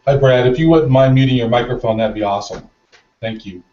Hi, Brad. If you wouldn't mind muting your microphone, that'd be awesome. Thank you.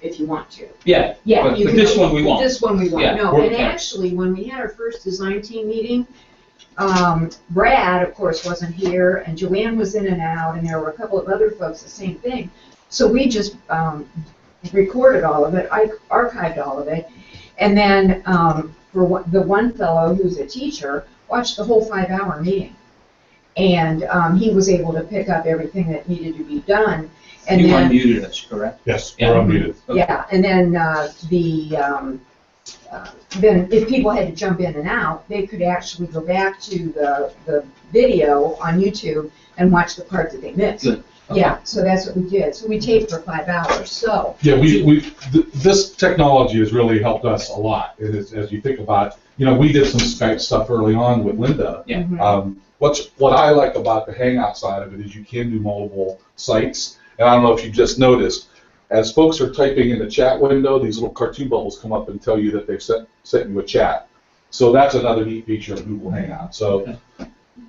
If you want to. Yeah. Yeah. But this one we want. This one we want. Yeah. No, and actually, when we had our first design team meeting, Brad, of course, wasn't here, and Joanne was in and out, and there were a couple of other folks, the same thing. So we just recorded all of it, I archived all of it, and then the one fellow who's a teacher watched the whole 5-hour meeting. And he was able to pick up everything that needed to be done. And you then, unmuted us, correct? Yes, Yeah. we're unmuted. Okay. yeah, and then then if people had to jump in and out, they could actually go back to the video on YouTube and watch the part that they missed. Good. Okay. Yeah, so that's what we did. So we taped for 5 hours. So Yeah, this technology has really helped us a lot. It is, as you think about, we did some Skype stuff early on with Linda. Yeah. mhm. What I like about the Hangout side of it is you can do multiple sites. And I don't know if you just noticed, as folks are typing in the chat window, these little cartoon bubbles come up and tell you that they've sent you a chat. So that's another neat feature of Google Hangout. So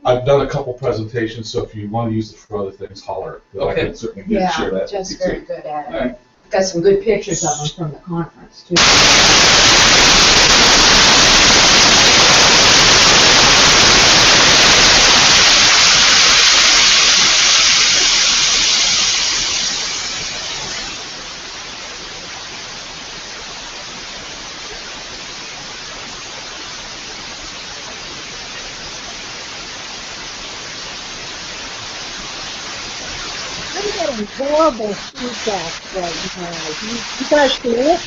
I've done a couple presentations, so if you want to use it for other things, holler. I can certainly share that. Jeff's with you very too. good at it. All right. Got some good pictures of them from the conference too. some horrible feedback right now. You guys hear it?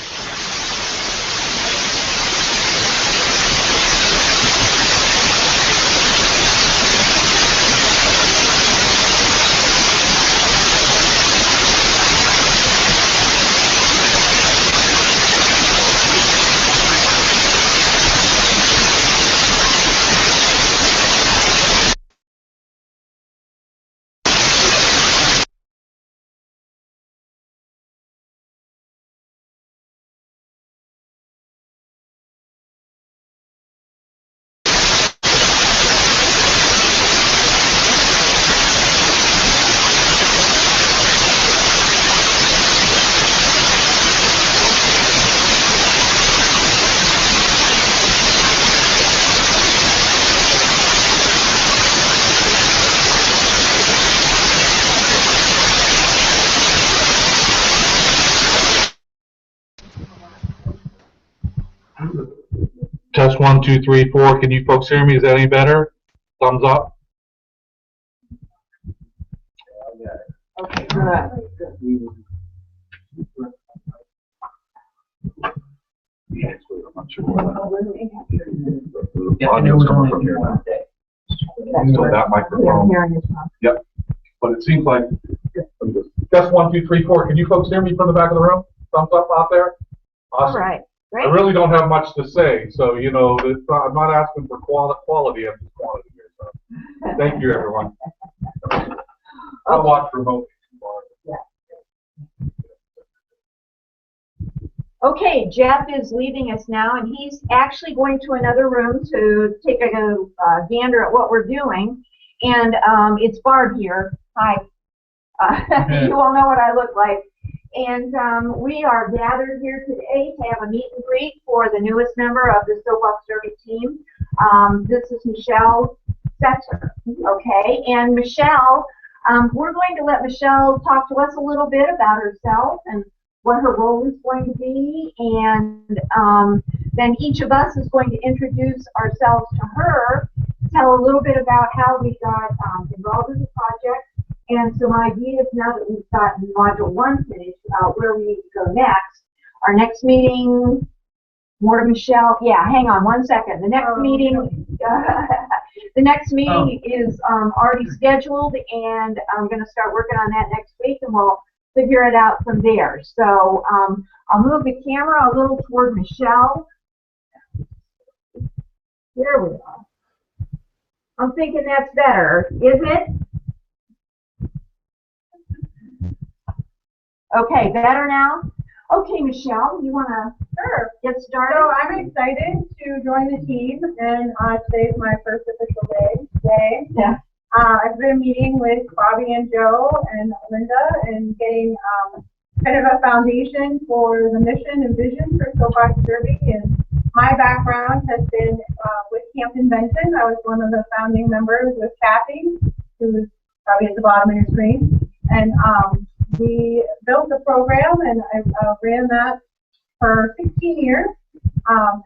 Test 1, 2, 3, 4. Can you folks hear me? Is that any better? Thumbs up. Okay, good. Audio's coming from here now. So that microphone. Yep. But it seems like. Test 1, 2, 3, 4. Can you folks hear me from the back of the room? Thumbs up out there. Awesome. All right. Great. I really don't have much to say, so you know, I'm not asking for quality, I'm just quantity here. So, thank you, everyone. I'll watch remotely tomorrow. Okay, Jeff is leaving us now, and he's actually going to another room to take a gander at what we're doing. And it's Barb here. Hi. You all know what I look like. And we are gathered here today to have a meet and greet for the newest member of the Soapbox Derby team. This is Michelle Setzer, okay? And Michelle, we're going to let Michelle talk to us a little bit about herself and what her role is going to be, and then each of us is going to introduce ourselves to her, tell a little bit about how we got involved in the project, and some ideas now that we've gotten Module 1 finished about where we need to go next. Our next meeting, more to Michelle. Yeah, hang on one second. The next meeting, the next meeting is already scheduled, and I'm going to start working on that next week, and we'll figure it out from there. So I'll move the camera a little toward Michelle. There we are. I'm thinking that's better, is it? Okay, better now? Okay, Michelle, you want to get started? So I'm excited to join the team, and today is my first official day. Yeah. I've been meeting with Bobby and Joe and Linda and getting kind of a foundation for the mission and vision for Soapbox Derby. And my background has been with Camp Invention. I was one of the founding members with Kathy, who's probably at the bottom of your screen. And we built the program, and I ran that for 16 years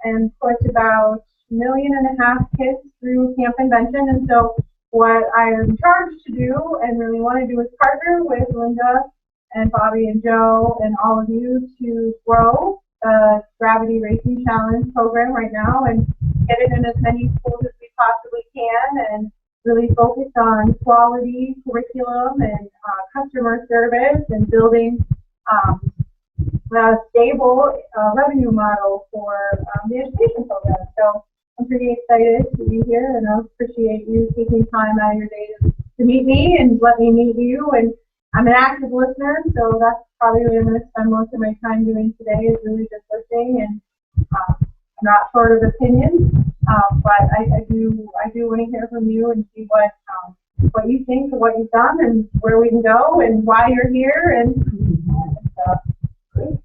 and put about 1.5 million kids through Camp Invention. And so what I am charged to do and really want to do is partner with Linda and Bobby and Joe and all of you to grow the Gravity Racing Challenge program right now and get it in as many schools as we possibly can, and really focus on quality curriculum and customer service and building a stable revenue model for the education program. So I'm pretty excited to be here, and I appreciate you taking time out of your day to meet me and let me meet you. And I'm an active listener, so that's probably what I'm going to spend most of my time doing today, is really just listening. And I'm not short of opinions, but I do want to hear from you and see what you think of what you've done and where we can go and why you're here. And Great.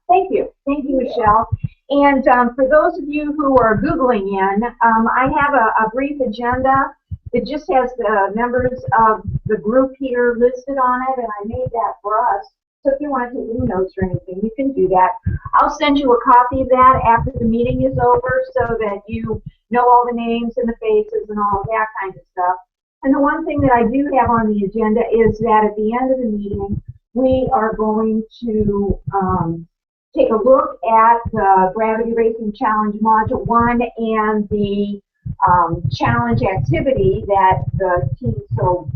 Thank you, Michelle. And for those of you who are Googling in, I have a brief agenda. It just has the members of the group here listed on it, and I made that for us. So if you want to take any notes or anything, you can do that. I'll send you a copy of that after the meeting is over so that you know all the names and the faces and all of that kind of stuff. And the one thing that I do have on the agenda is that at the end of the meeting, we are going to take a look at the Gravity Racing Challenge Module 1 and the challenge activity that the team so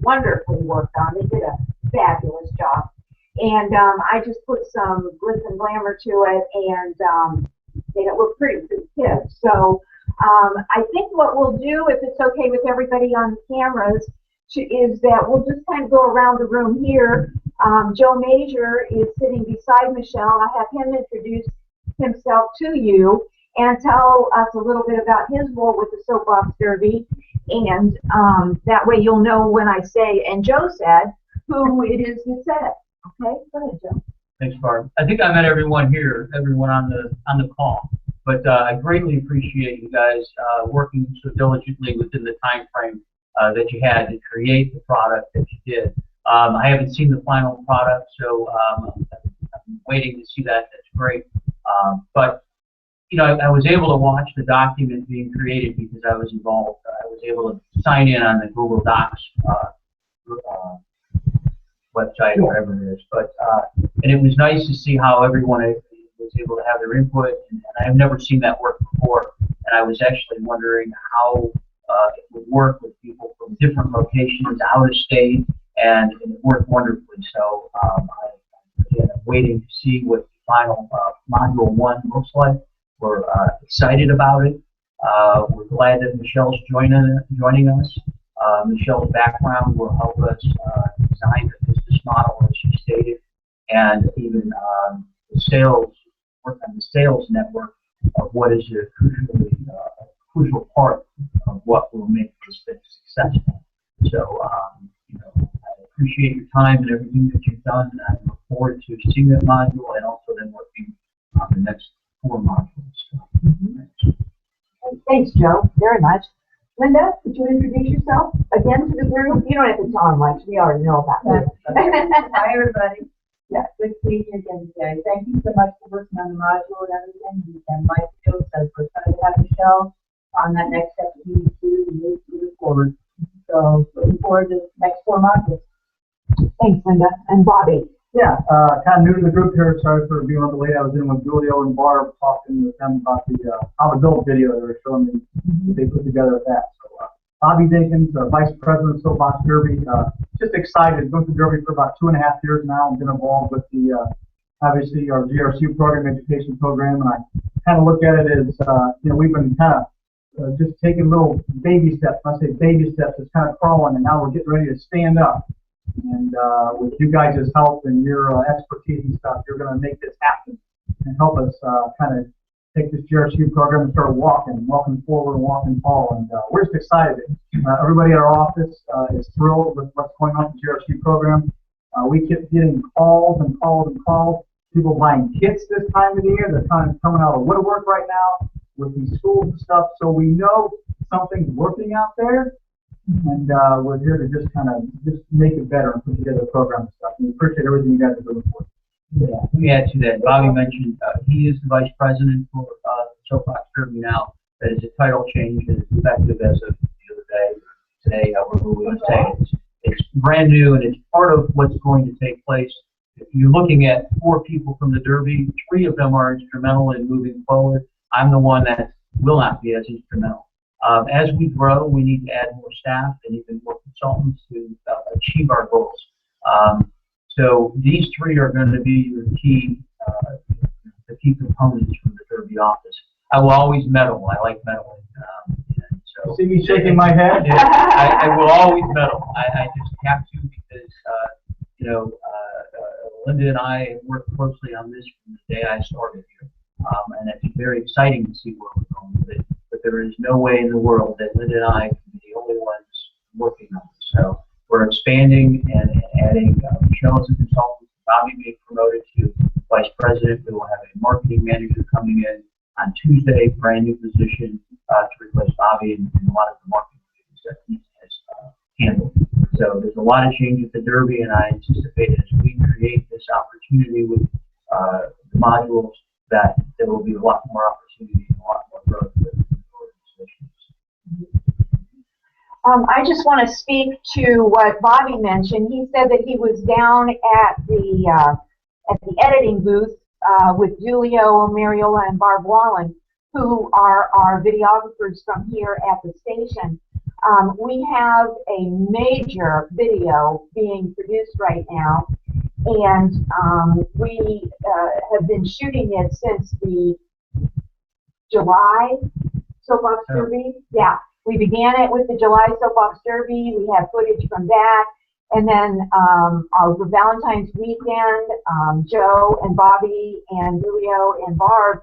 wonderfully worked on. They did a fabulous job. And I just put some glitz and glamour to it and made it look pretty for the kids. So I think what we'll do, if it's okay with everybody on the cameras, is that we'll just kind of go around the room here. Joe Major is sitting beside Michelle. I'll have him introduce himself to you and tell us a little bit about his role with the Soapbox Derby. And that way you'll know when I say, and Joe said, who it is that said it. Okay, go ahead, Joe. Thanks, Barb. I think I met everyone here, everyone on the call. But I greatly appreciate you guys working so diligently within the time frame that you had to create the product that you did. I haven't seen the final product, so I'm waiting to see that. That's great. But you know, I was able to watch the document being created because I was involved. I was able to sign in on the Google Docs website, or whatever it is. But and it was nice to see how everyone was able to have their input, and I've never seen that work before. And I was actually wondering how it would work with people from different locations, out of state, and it worked wonderfully. So I'm waiting to see what the final Module 1 looks like. We're excited about it. We're glad that Michelle's joining us. Michelle's background will help us design the business model, as she stated, and even the sales, work on the sales network of what is a crucial part of what will make this thing successful. So, you know, I appreciate your time and everything that you've done, and I look forward to seeing that module and also then working on the next 4 modules. Thanks, Joe, very much. Linda, could you introduce yourself again to the group? You don't have to tell them much. We already know about that. Hi, everybody. Yeah, good to see you again today. Thank you so much for working on the module and everything. And like Joe said, we're trying to have Michelle on that next step that we need to move forward. So looking forward to the next 4 modules. Thanks, Linda. And Bobby. Yeah, kind of new to the group here. Sorry for being a little late. I was in with Julio and Barb talking with them about the how to build video they were showing me they put together with that. So Bobby Dinkins, Vice President of Soapbox Derby, just excited. Been with the Derby for about 2.5 years now. I've been involved with the obviously our GRC program, education program, and I kind of look at it as you know, we've been kind of just taking little baby steps. When I say baby steps, it's kind of crawling, and now we're getting ready to stand up. And with you guys' help and your expertise and stuff, you're going to make this happen and help us kind of take this GRC program and start walking forward and walking tall. And we're just excited. Everybody at our office is thrilled with what's going on with the GRC program. We keep getting calls and calls and calls. People buying kits this time of the year. They're kind of coming out of the woodwork right now with these schools and stuff. So we know something's working out there. And we're here to just kind of just make it better and put together a program and stuff. We appreciate everything you guys are doing for us. Yeah, let me add to that. Bobby mentioned he is the vice president for Soapbox Derby now. That is a title change and it's effective as of the other day, today, however we want to say it. It's brand new and it's part of what's going to take place. If you're looking at 4 people from the Derby, 3 of them are instrumental in moving forward. I'm the one that will not be as instrumental. As we grow, we need to add more staff and even more consultants to achieve our goals. So these 3 are going to be the key components from the Derby office. I will always medal. I like medaling. So see me shaking my head? I will always medal. I just have to because you know, Linda and I have worked closely on this from the day I started here, and it's very exciting to see where we're going with it. But there is no way in the world that Linda and I can be the only ones working on it. So we're expanding and adding Michelle as a consultant, Bobby being promoted to vice president. We will have a marketing manager coming in on Tuesday, brand new position to replace Bobby and a lot of the marketing duties that he has handled. So there's a lot of change at the Derby, and I anticipate as we create this opportunity with the modules that there will be a lot more opportunity and a lot more growth with the organization. I just want to speak to what Bobby mentioned. He said that he was down at the editing booth with Julio, Mariola, and Barb Wallen, who are our videographers from here at the station. We have a major video being produced right now, and we have been shooting it since the July Soapbox Derby. Yeah, we began it with the July Soapbox Derby. We have footage from that. And then over Valentine's weekend, Joe and Bobby and Julio and Barb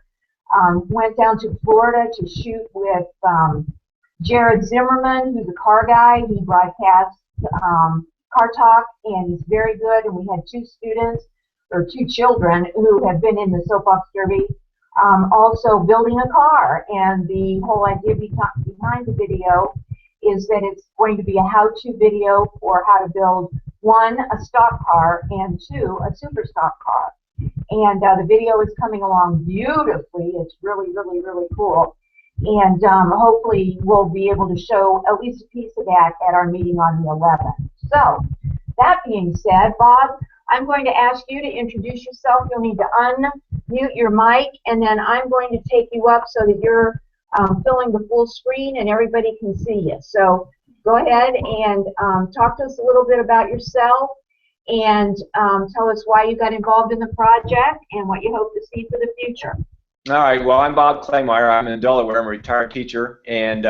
went down to Florida to shoot with Jared Zimmerman, who's a car guy. He broadcasts Car Talk, and he's very good. And we had two students, or two children, who have been in the Soapbox Derby, also building a car. And the whole idea behind the video is that it's going to be a how-to video for how to build, one, a stock car, and two, a super stock car. And the video is coming along beautifully. It's really, really, really cool. And hopefully we'll be able to show at least a piece of that at our meeting on the 11th. So, that being said, Bob, I'm going to ask you to introduce yourself. You'll need to unmute your mic, and then I'm going to take you up so that you're filling the full screen and everybody can see you. So go ahead and talk to us a little bit about yourself, and tell us why you got involved in the project and what you hope to see for the future. All right. Well, I'm Bob Klingmeyer. I'm in Delaware. I'm a retired teacher, and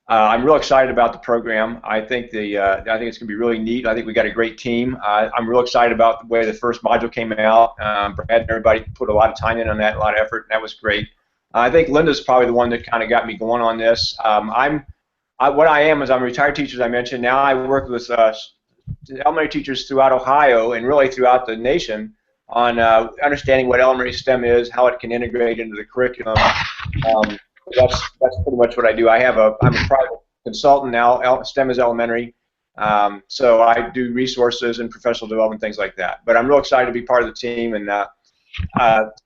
I'm real excited about the program. I think it's going to be really neat. I think we got a great team. I'm real excited about the way the first module came out. Brad and everybody put a lot of time in on that, a lot of effort, and that was great. I think Linda's probably the one that kind of got me going on this. What I am is I'm a retired teacher, as I mentioned. Now I work with elementary teachers throughout Ohio and really throughout the nation on understanding what elementary STEM is, how it can integrate into the curriculum. That's pretty much what I do. I'm a private consultant now. STEM is elementary, so I do resources and professional development, things like that. But I'm real excited to be part of the team and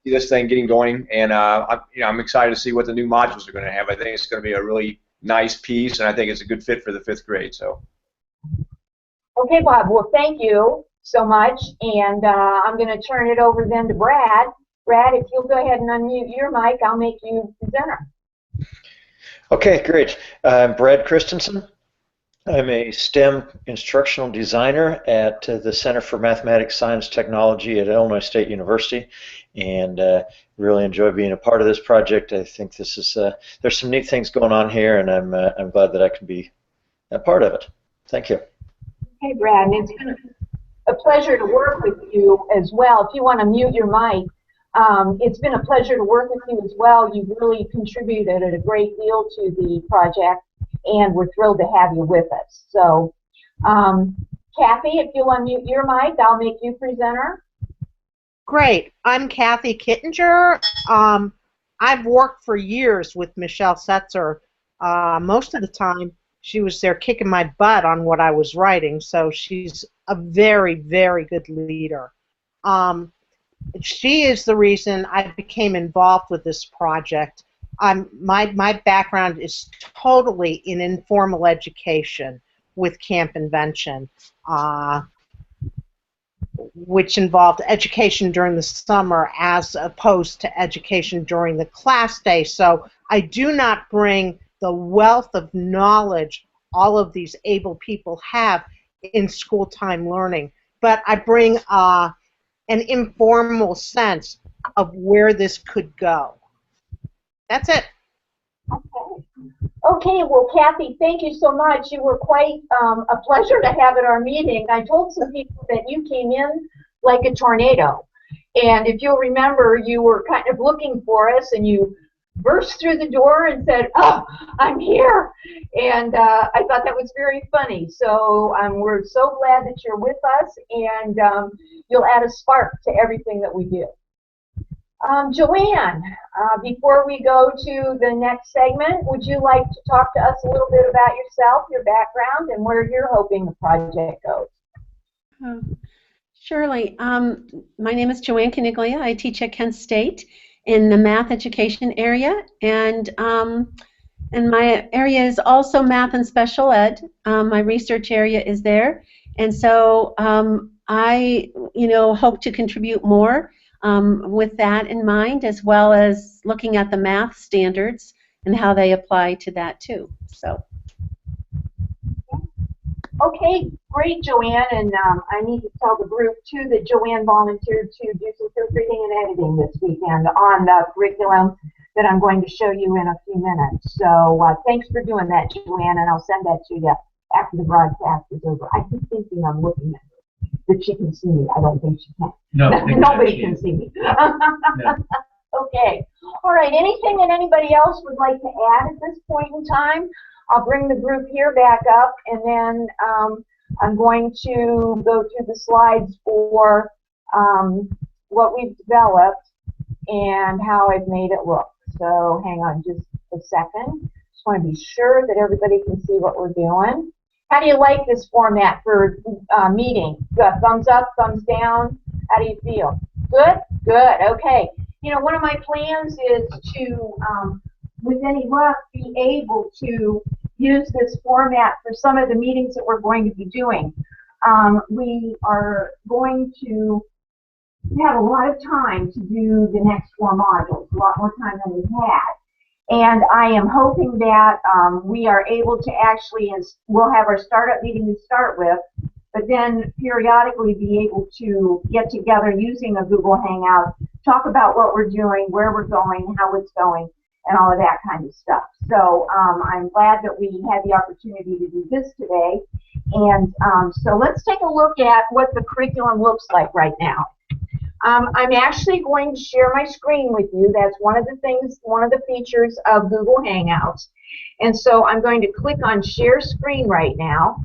see this thing getting going. And I'm excited to see what the new modules are going to have. I think it's going to be a really nice piece, and I think it's a good fit for the 5th grade. So. Okay, Bob. Well, thank you so much, and I'm going to turn it over then to Brad. Brad, if you'll go ahead and unmute your mic, I'll make you presenter. Okay, great. I'm Brad Christensen. I'm a STEM instructional designer at the Center for Mathematics, Science, Technology at Illinois State University, and really enjoy being a part of this project. I think this is there's some neat things going on here, and I'm glad that I can be a part of it. Thank you. Okay, Brad, and it's been a pleasure to work with you as well. If you want to mute your mic, it's been a pleasure to work with you as well. You've really contributed a great deal to the project, and we're thrilled to have you with us. So, Kathy, if you'll unmute your mic, I'll make you presenter. Great. I'm Kathy Kittinger. I've worked for years with Michelle Setzer. Most of the time, she was there kicking my butt on what I was writing, so she's a very, very good leader. She is the reason I became involved with this project. My background is totally in informal education with Camp Invention, which involved education during the summer as opposed to education during the class day. So I do not bring the wealth of knowledge all of these able people have in school time learning, but I bring an informal sense of where this could go. That's it. Okay, well, Kathy, thank you so much. You were quite a pleasure to have at our meeting. I told some people that you came in like a tornado. And if you'll remember, you were kind of looking for us, and you burst through the door and said, "Oh, I'm here." And I thought that was very funny. So we're so glad that you're with us, and you'll add a spark to everything that we do. Joanne, before we go to the next segment, would you like to talk to us a little bit about yourself, your background, and where you're hoping the project goes? Surely. My name is Joanne Caniglia. I teach at Kent State in the math education area, and And my area is also math and special ed. My research area is there. And so I, hope to contribute more with that in mind, as well as looking at the math standards and how they apply to that too. So. Okay, great, Joanne, and I need to tell the group too that Joanne volunteered to do some proofreading and editing this weekend on the curriculum that I'm going to show you in a few minutes. So thanks for doing that, Joanne, and I'll send that to you after the broadcast is over. I keep thinking I'm looking at her, that she can see me. I don't think she can. No, nobody can see me. No. Okay, all right, anything that anybody else would like to add at this point in time? I'll bring the group here back up, and then I'm going to go through the slides for what we've developed and how I've made it look. So hang on just a second. Just want to be sure that everybody can see what we're doing. How do you like this format for meeting? Good. Thumbs up, thumbs down? How do you feel? Good? Good. Okay. One of my plans is to, with any luck, be able to use this format for some of the meetings that we're going to be doing. We are going to have a lot of time to do the next 4 modules, a lot more time than we've had. And I am hoping that we are able to actually, we'll have our startup meeting to start with, but then periodically be able to get together using a Google Hangout, talk about what we're doing, where we're going, how it's going, and all of that kind of stuff. So I'm glad that we had the opportunity to do this today. And so let's take a look at what the curriculum looks like right now. I'm actually going to share my screen with you. That's one of the things, one of the features of Google Hangouts. And so I'm going to click on Share Screen right now.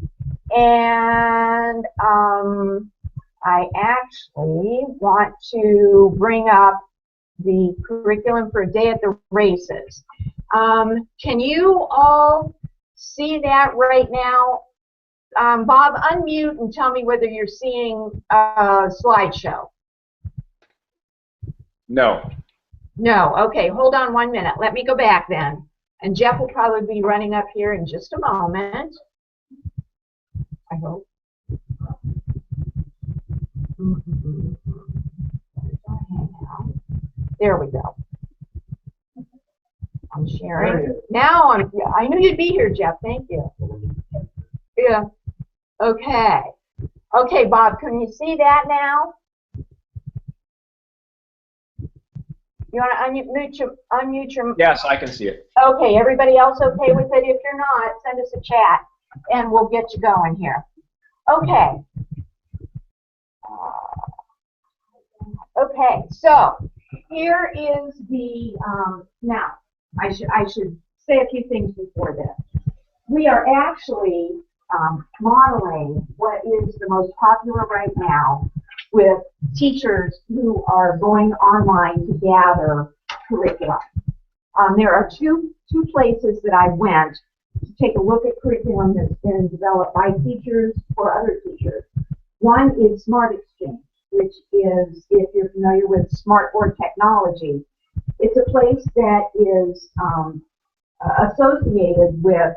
And I actually want to bring up the curriculum for a day at the races. Can you all see that right now? Bob, unmute and tell me whether you're seeing a slideshow. No. No. Okay, hold on 1 minute. Let me go back then. And Jeff will probably be running up here in just a moment. I hope. There we go. I'm sharing. Now I knew you'd be here, Jeff. Thank you. Yeah. Okay. Okay, Bob, can you see that now? You want to unmute your... Yes, I can see it. Okay, everybody else okay with it? If you're not, send us a chat, and we'll get you going here. Okay. Okay, so here is the, now, I should say a few things before this. We are actually modeling what is the most popular right now with teachers who are going online to gather curriculum. There are two places that I went to take a look at curriculum that's been developed by teachers for other teachers. One is Smart Exchange, which is, if you're familiar with Smartboard technology, it's a place that is associated with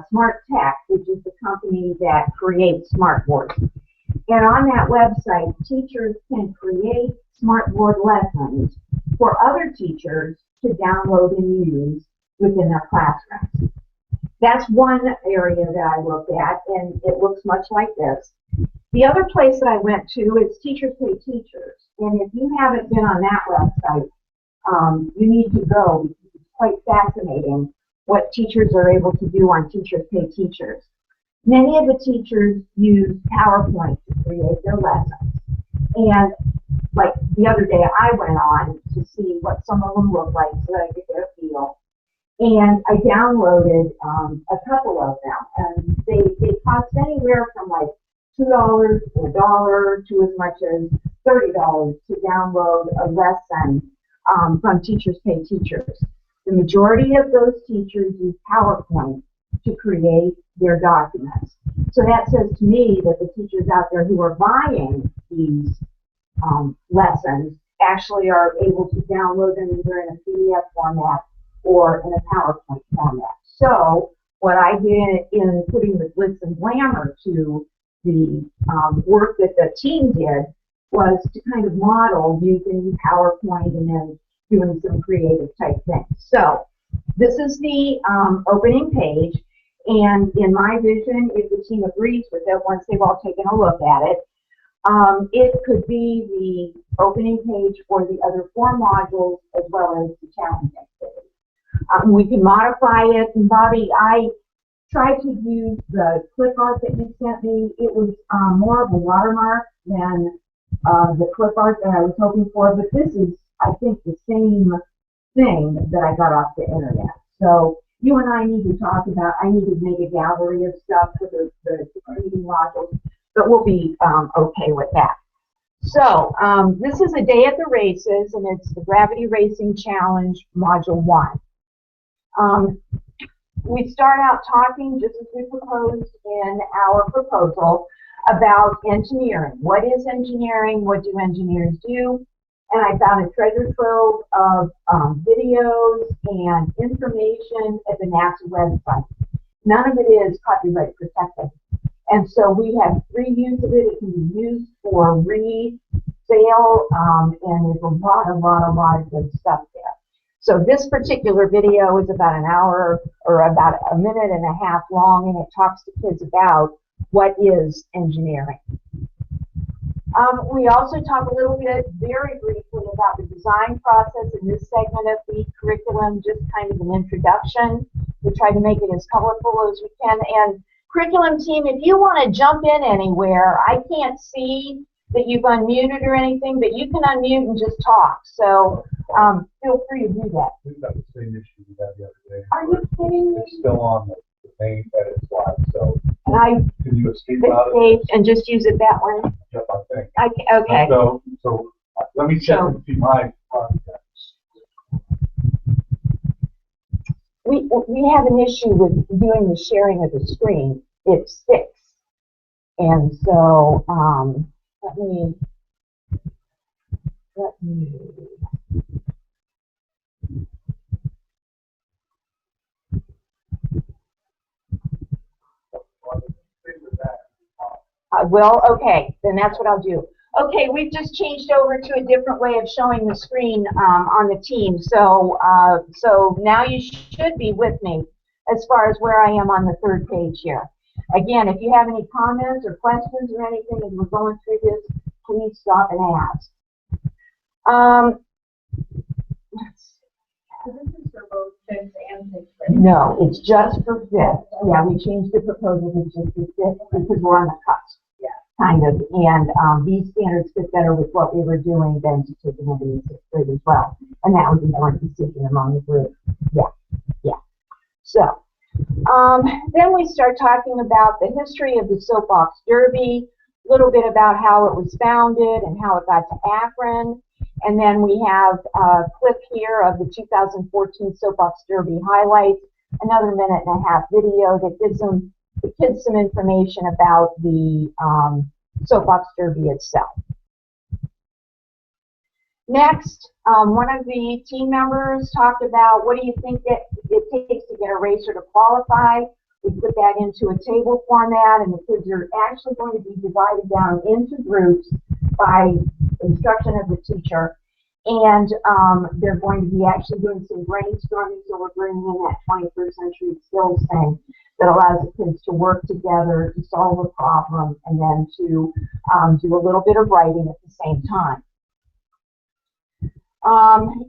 Smart Tech, which is the company that creates Smartboards. And on that website, teachers can create Smartboard lessons for other teachers to download and use within their classrooms. That's one area that I looked at, and it looks much like this. The other place that I went to is Teachers Pay Teachers. And if you haven't been on that website, you need to go, because it's quite fascinating what teachers are able to do on Teachers Pay Teachers. Many of the teachers use PowerPoint to create their lessons. And like the other day, I went on to see what some of them look like so that I could get a feel. And I downloaded a couple of them. And they cost anywhere from like $2 or $1 to as much as $30 to download a lesson from Teachers Pay Teachers. The majority of those teachers use PowerPoint to create their documents. So that says to me that the teachers out there who are buying these lessons actually are able to download them either in a PDF format or in a PowerPoint format. So what I did in putting the glitz and glamour to the work that the team did was to kind of model using PowerPoint and then doing some creative type things. So this is the opening page, and in my vision, if the team agrees with it, once they've all taken a look at it, it could be the opening page for the other 4 modules as well as the challenge activity. We can modify it, and Bobby, I tried to use the clip art that you sent me. It was more of a watermark than the clip art that I was hoping for, but this is, I think, the same thing that I got off the internet. So you and I need to talk about, I need to make a gallery of stuff for the reading modules, but we'll be okay with that. So this is a day at the races, and it's the Gravity Racing Challenge Module 1. We start out talking, just as we proposed in our proposal, about engineering. What is engineering? What do engineers do? And I found a treasure trove of videos and information at the NASA website. None of it is copyright protected. And so we have free use of it. It can be used for resale, and there's a lot of good stuff there. So this particular video is about an hour or about a minute and a half long, and it talks to kids about what is engineering. We also talk a little bit, very briefly, about the design process in this segment of the curriculum, just kind of an introduction. We try to make it as colorful as we can. And curriculum team, if you want to jump in anywhere, I can't see that you've unmuted or anything, but you can unmute and just talk. So feel free to do that. We've got the same issue we had the other day. Are you kidding me? It's still on the main edit slide, so And I can you escape out of it? and just use it that way? Yep, I think. Okay. So let me check and see my contacts. We have an issue with doing the sharing of the screen. It sticks. And so let me well, okay, then that's what I'll do. Okay, we've just changed over to a different way of showing the screen on the team. So, so now you should be with me as far as where I am on the 3rd page here. Again, if you have any comments or questions or anything as we're going through this, please stop and ask. So this is for both 5th and 6th grade? No, it's just for 5th. Yeah, we changed the proposal to just the 5th because we're on the cusp. Yeah. Kind of, and these standards fit better with what we were doing than to take them into the 6th grade as well. And that was a joint decision among the group. Yeah. So, then we start talking about the history of the Soapbox Derby, a little bit about how it was founded and how it got to Akron. And then we have a clip here of the 2014 Soapbox Derby highlights, another 1.5-minute video that gives them the kids some information about the Soapbox Derby itself. Next, one of the team members talked about what do you think that it takes to get a racer to qualify. We put that into a table format, and the kids are actually going to be divided down into groups by instruction of the teacher, and they're going to be actually doing some brainstorming, so we're bringing in that 21st century skills thing that allows the kids to work together to solve a problem and then to do a little bit of writing at the same time.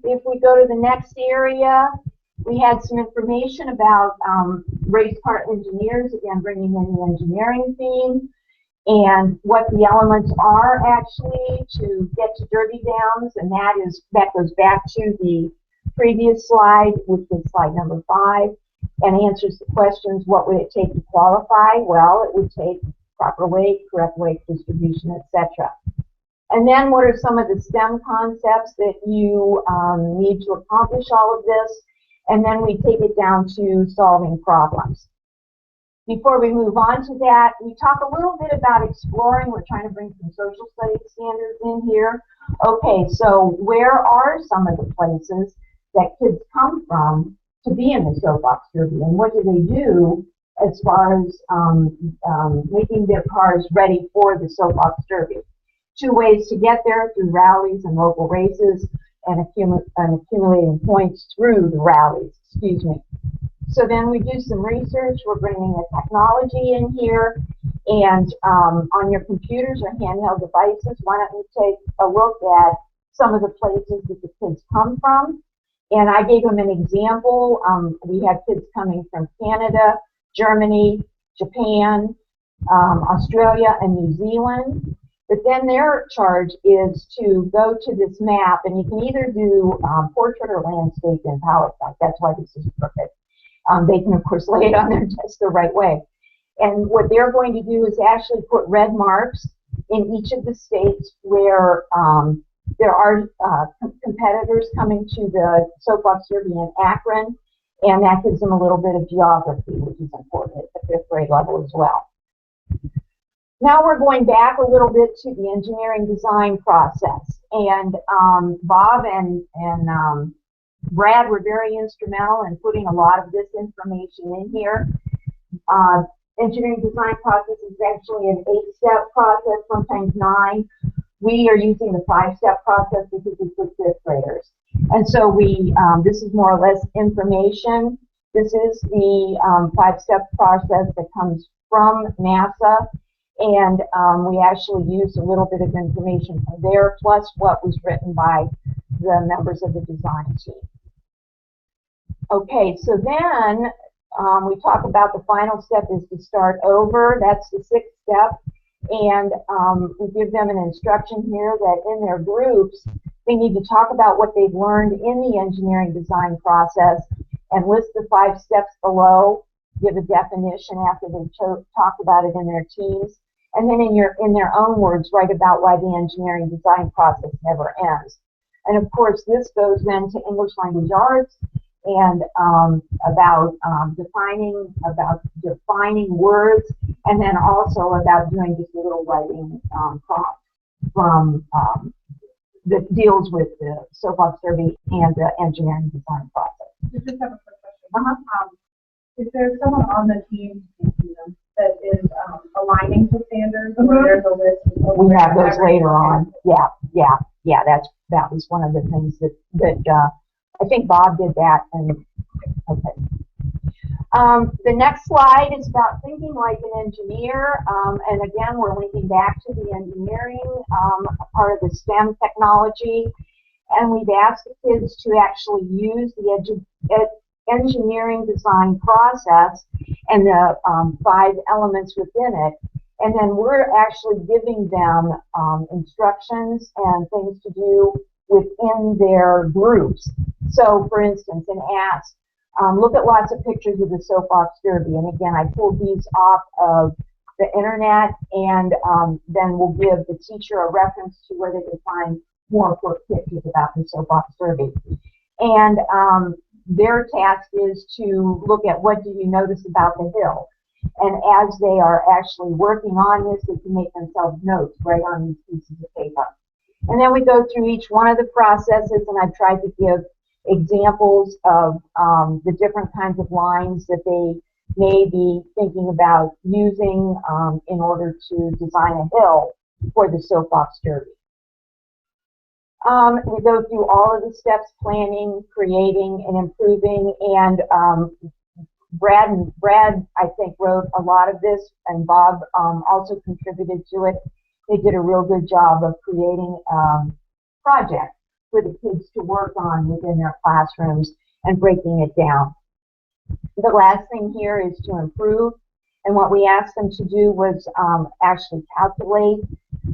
If we go to the next area, we had some information about race car engineers, again bringing in the engineering theme, and what the elements are actually to get to Derby Downs, and that goes back to the previous slide, which was slide number 5, and answers the questions, what would it take to qualify? Well, it would take proper weight, correct weight distribution, etc. And then what are some of the STEM concepts that you need to accomplish all of this? And then we take it down to solving problems. Before we move on to that, we talk a little bit about exploring. We're trying to bring some social studies standards in here. Okay, so where are some of the places that kids come from to be in the soapbox derby. And what do they do as far as making their cars ready for the soapbox derby? 2 ways to get there: through rallies and local races, and accumulating points through the rallies. Excuse me. So then we do some research. We're bringing the technology in here, and on your computers or handheld devices, why don't you take a look at some of the places that the kids come from. And I gave them an example. We have kids coming from Canada, Germany, Japan, Australia, and New Zealand. But then their charge is to go to this map, and you can either do portrait or landscape in PowerPoint. That's why this is perfect. They can, of course, lay it on their desk the right way. And what they're going to do is actually put red marks in each of the states where there are competitors coming to the Soapbox Derby in Akron, and that gives them a little bit of geography, which is important at the 5th grade level as well. Now we're going back a little bit to the engineering design process, and Bob and Brad were very instrumental in putting a lot of this information in here. Engineering design process is actually an 8-step process, sometimes 9. We are using the 5-step process because it's with 5th graders. And so we, this is more or less information. This is the 5-step process that comes from NASA, and we actually used a little bit of information from there, plus what was written by the members of the design team. Okay, so then we talk about the final step is to start over. That's the 6th step. And we give them an instruction here that in their groups, they need to talk about what they've learned in the engineering design process and list the 5 steps below, give a definition after they've talked about it in their teams, and then in their own words, write about why the engineering design process never ends. And of course, this goes then to English language arts and about defining words, and then also about doing just a little writing prompt from that deals with the Soapbox Derby and the engineering design process. I just have a quick question. Is there someone on the team that is aligning to standards, or there's a list? We have those later on. Yeah. That was one of the things that I think Bob did that. And okay. The next slide is about thinking like an engineer, and again, we're linking back to the engineering part of the STEM technology, and we've asked the kids to actually use the engineering design process and the 5 elements within it, and then we're actually giving them instructions and things to do within their groups. So, for instance, an ask, look at lots of pictures of the Soapbox Derby, and again, I pulled these off of the internet, and then we'll give the teacher a reference to where they can find more pictures about the Soapbox Derby. And their task is to look at what do you notice about the hill. And as they are actually working on this, they can make themselves notes right on these pieces of paper. And then we go through each one of the processes, and I've tried to give examples of the different kinds of lines that they may be thinking about using in order to design a hill for the Soapbox Derby. We go through all of the steps: planning, creating, and improving. And Brad, I think, wrote a lot of this, and Bob also contributed to it. They did a real good job of creating projects for the kids to work on within their classrooms and breaking it down. The last thing here is to improve, and what we asked them to do was actually calculate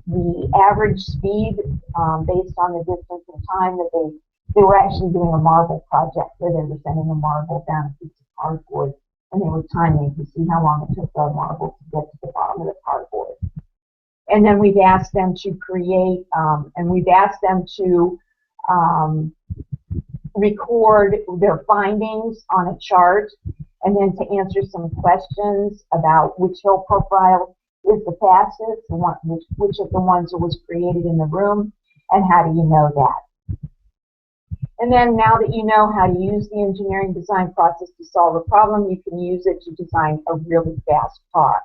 the average speed based on the distance and time that they were actually doing a marble project where they were sending a marble down a piece of cardboard, and they were timing to see how long it took the marble to get to the bottom of the cardboard. And then we've asked them to create, and we've asked them to record their findings on a chart, and then to answer some questions about which hill profile is the fastest, and which of the ones that was created in the room, and how do you know that. And then now that you know how to use the engineering design process to solve a problem, you can use it to design a really fast car.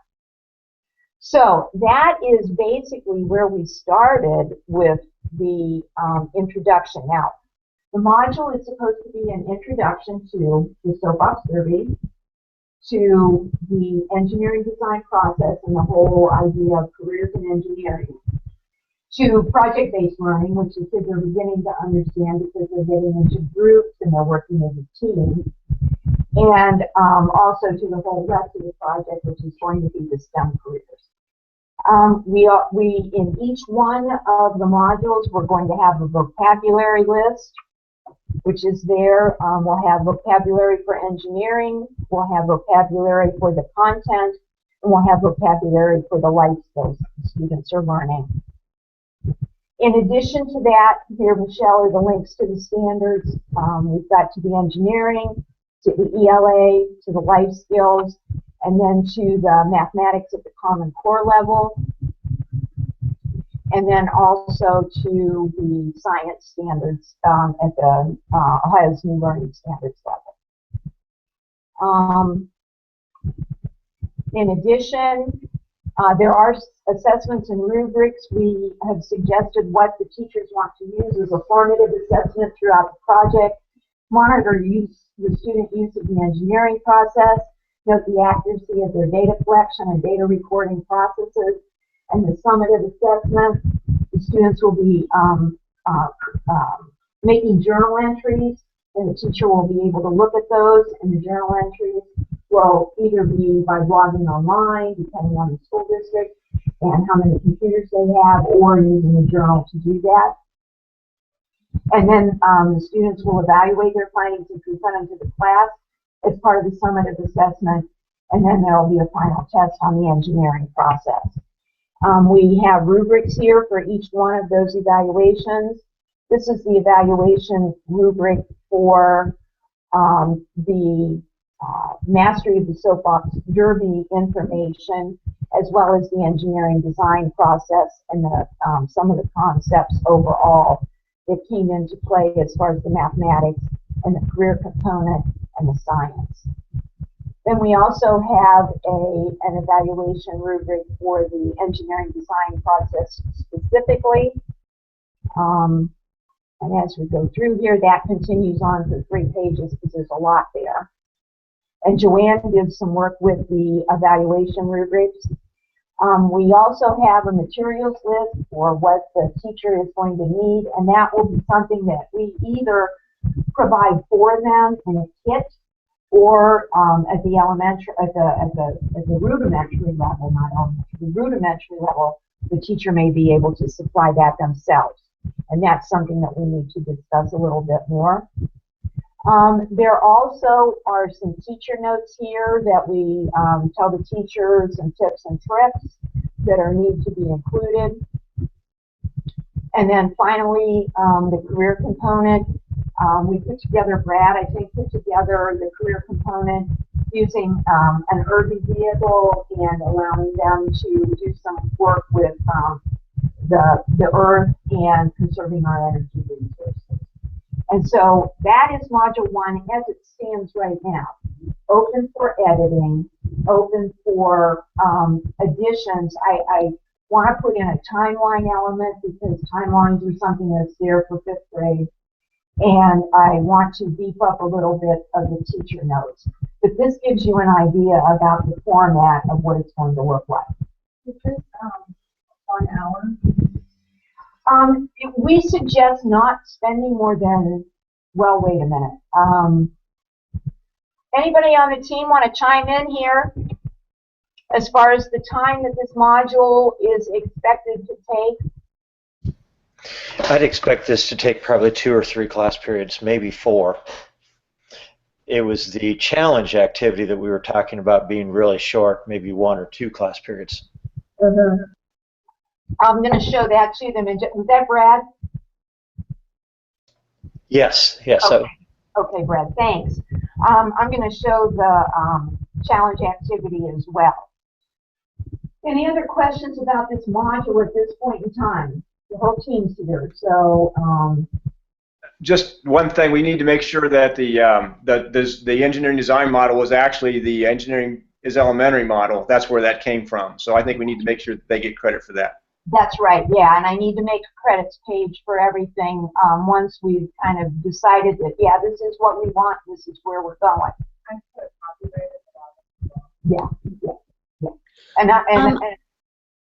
So that is basically where we started with the introduction. Now, the module is supposed to be an introduction to the Soapbox Derby, to the engineering design process and the whole idea of careers in engineering, to project-based learning, which the kids are beginning to understand because they're getting into groups and they're working as a team, and also to the whole rest of the project, which is going to be the STEM careers. We in each one of the modules, we're going to have a vocabulary list, which is there. We'll have vocabulary for engineering, we'll have vocabulary for the content, and we'll have vocabulary for the life skills the students are learning. In addition to that, here, Michelle, are the links to the standards. We've got to the engineering, to the ELA, to the life skills, and then to the mathematics at the Common Core level, and then also to the science standards at the Ohio's New Learning Standards level. In addition, there are assessments and rubrics. We have suggested what the teachers want to use as a formative assessment throughout the project, monitor the student use of the engineering process, note the accuracy of their data collection and data recording processes, and the summative assessment. The students will be making journal entries, and the teacher will be able to look at those, and the journal entries will either be by blogging online, depending on the school district and how many computers they have, or using a journal to do that. And then the students will evaluate their findings and present them to the class as part of the summative assessment, and then there will be a final test on the engineering process. We have rubrics here for each one of those evaluations. This is the evaluation rubric for the mastery of the Soapbox Derby information, as well as the engineering design process and the, some of the concepts overall that came into play as far as the mathematics and the career component and the science. Then we also have an evaluation rubric for the engineering design process specifically. And as we go through here, that continues on for 3 pages because there's a lot there. And Joanne did some work with the evaluation rubrics. We also have a materials list for what the teacher is going to need, and that will be something that we either provide for them in a kit, or at the elementary, at the rudimentary level, not elementary, the rudimentary level, the teacher may be able to supply that themselves, and that's something that we need to discuss a little bit more. There also are some teacher notes here that we tell the teachers and tips and tricks that need to be included. And then finally, the career component. We put together, Brad, I think, put together the career component using an urban vehicle and allowing them to do some work with the earth and conserving our energy resources. And so that is Module 1 as it stands right now. Open for editing, open for additions. I want to put in a timeline element because timelines are something that's there for 5th grade. And I want to beef up a little bit of the teacher notes. But this gives you an idea about the format of what it's going to look like. Is this 1 hour? We suggest not spending more than, well, wait a minute. Anybody on the team want to chime in here as far as the time that this module is expected to take? I'd expect this to take probably 2 or 3 class periods, maybe 4. It was the challenge activity that we were talking about being really short, maybe 1 or 2 class periods. I'm going to show that to them. Was that Brad? Yes, yes. Okay, okay, Brad, thanks. I'm going to show the challenge activity as well. Any other questions about this module at this point in time? The whole team's here, so just one thing, we need to make sure that the engineering design model was actually the engineering is elementary model. That's where that came from. So I think we need to make sure that they get credit for that. That's right, yeah, and I need to make a credits page for everything once we've kind of decided that, yeah, this is what we want, this is where we're going. Yeah. And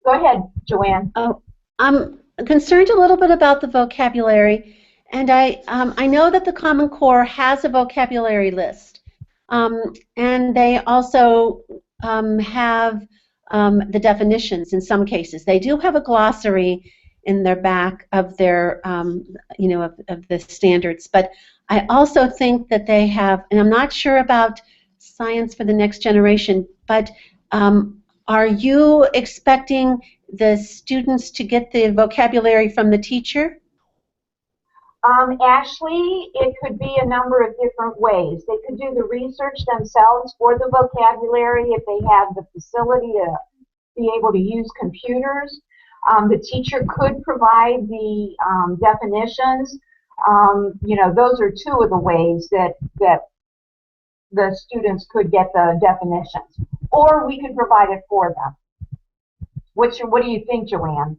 go ahead, Joanne. Oh, I'm concerned a little bit about the vocabulary, and I know that the Common Core has a vocabulary list, and they also have the definitions in some cases. They do have a glossary in their back of their, you know, of the standards. But I also think that they have, and I'm not sure about Science for the Next Generation, but are you expecting the students to get the vocabulary from the teacher? Actually, it could be a number of different ways. They could do the research themselves for the vocabulary if they have the facility to be able to use computers. The teacher could provide the definitions. You know, those are two of the ways that the students could get the definitions. Or we could provide it for them. What do you think, Joanne?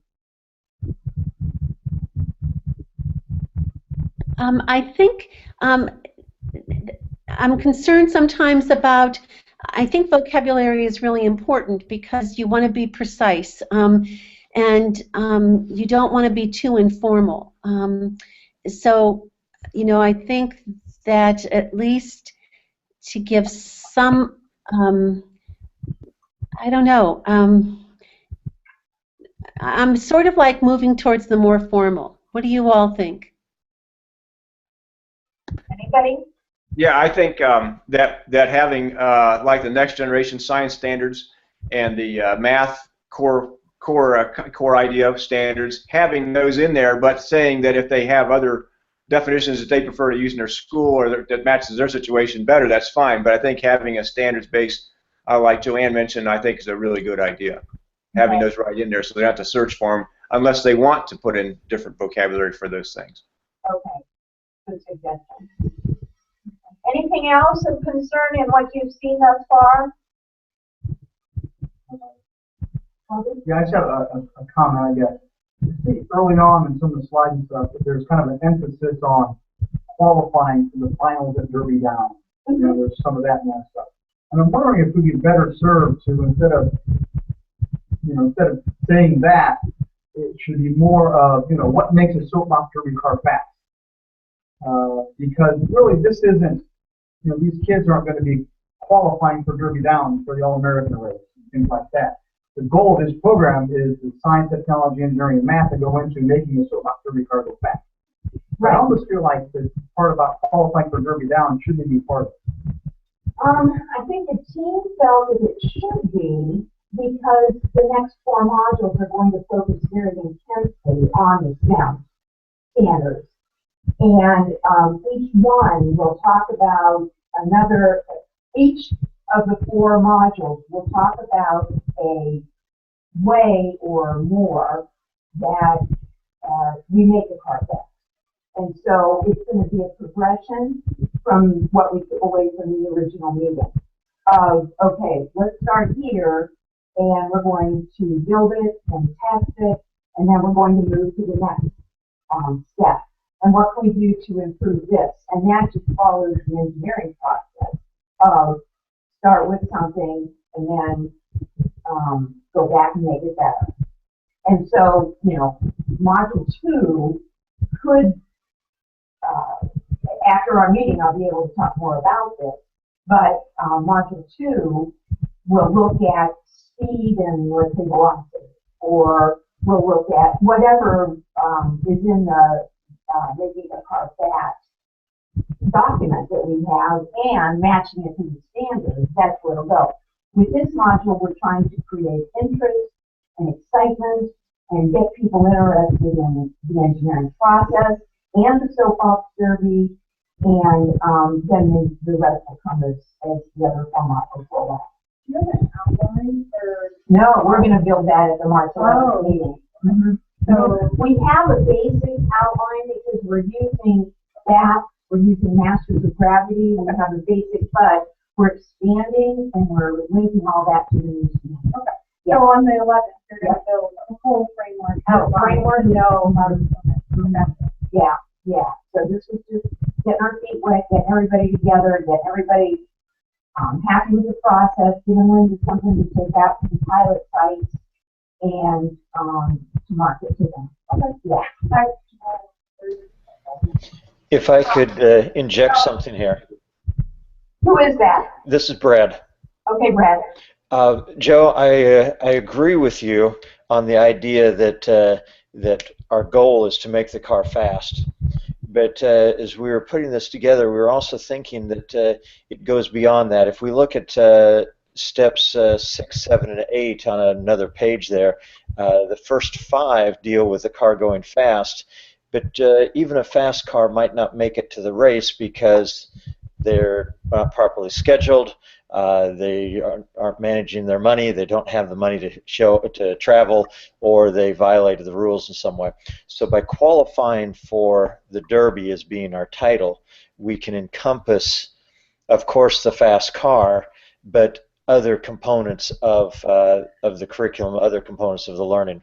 I think I'm concerned sometimes about, I think vocabulary is really important because you want to be precise and you don't want to be too informal. So, you know, I think that at least to give some, I don't know, I'm sort of like moving towards the more formal. What do you all think? Anybody? Yeah, I think that having like the next generation science standards and the math core idea standards, having those in there, but saying that if they have other definitions that they prefer to use in their school or that matches their situation better, that's fine. But I think having a standards-based, like Joanne mentioned, I think is a really good idea. Having those right in there so they don't have to search for them unless they want to put in different vocabulary for those things. Okay, good suggestion. Anything else of concern in what you've seen thus far? Yeah, I just have a comment, I guess. You see early on in some of the slides and stuff that there's kind of an emphasis on qualifying for the finals at Derby Down. You know, there's some of that and that stuff. And I'm wondering if we'd be better served to, instead of saying that, it should be more of, you know, what makes a soapbox derby car fast. Because really this isn't, you know, these kids aren't going to be qualifying for Derby Down for the All-American race and things like that. The goal of this program is the science, technology, engineering, and math that go into making the soapbox derby car go fast. Right. I almost feel like the part about qualifying for Derby Down shouldn't be part of it. I think the team felt that it should be because the next 4 modules are going to focus very intensely on the STEM standards. And each one will talk about each of the 4 modules will talk about a way or more that we make the car fast. And so it's going to be a progression from what we took away from the original meeting of, okay, let's start here, and we're going to build it and test it, and then we're going to move to the next step. And what can we do to improve this? And that just follows the engineering process of start with something and then go back and make it better. And so, you know, Module 2 could, after our meeting, I'll be able to talk more about this, but Module 2 will look at speed and, let's say, velocity, or we'll look at whatever is in the making the car fast document that we have and matching it to the standards. That's where it'll go. With this module, we're trying to create interest and excitement and get people interested in the engineering process and the soapbox derby, and then the rest will come as the other 4 modules roll out. Do you have an outline for? No, we're going to build that at the March 11th meeting. Mm-hmm. So we have a basic outline because we're using that. We're using Masters of Gravity, and we have a basic, but we're expanding and we're linking all that to the new standard. Okay. So on the 11th, you're going to build a whole framework. Framework? No. Yeah, yeah. So this was just getting our feet wet, getting everybody together, getting everybody happy with the process, giving Linda something to take out to the pilot sites and to market to them. Okay. Yeah. If I could inject something here. Who is that? This is Brad. Okay, Brad. Joe, I agree with you on the idea that that our goal is to make the car fast. But as we were putting this together, we were also thinking that it goes beyond that. If we look at steps 6, 7, and 8 on another page there, the first 5 deal with the car going fast. But even a fast car might not make it to the race because they're not properly scheduled. They aren't managing their money. They don't have the money to travel, or they violated the rules in some way. So by qualifying for the Derby as being our title, we can encompass, of course, the fast car, but other components of the curriculum, other components of the learning.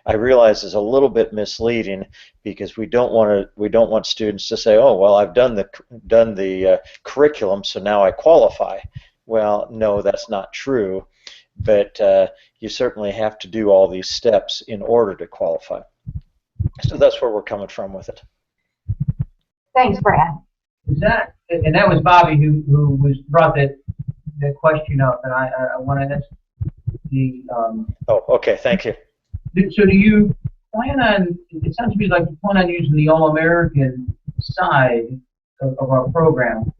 I realize it's a little bit misleading because we don't want students to say, oh well, I've done the curriculum, so now I qualify. Well, no, that's not true, but you certainly have to do all these steps in order to qualify. So that's where we're coming from with it. Thanks, Brad. Is that, and that was Bobby who brought that question up, and I want to ask the. Oh, okay, thank you. So do you plan on? It sounds to me like you plan on using the All-American side of our program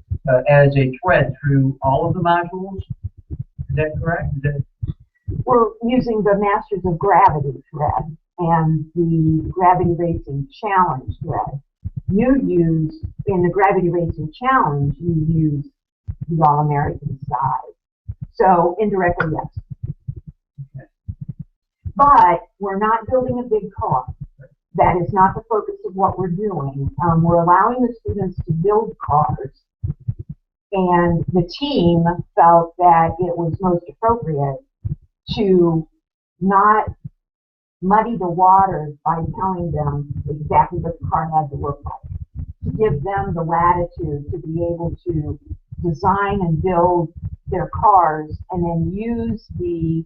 as a thread through all of the modules. Is that correct? We're using the Masters of Gravity thread and the Gravity Racing Challenge thread. You use, in the Gravity Racing Challenge, you use the All-American side. So indirectly, yes. But we're not building a big car. That is not the focus of what we're doing. We're allowing the students to build cars, and the team felt that it was most appropriate to not muddy the waters by telling them exactly what the car had to look like, to give them the latitude to be able to design and build their cars and then use the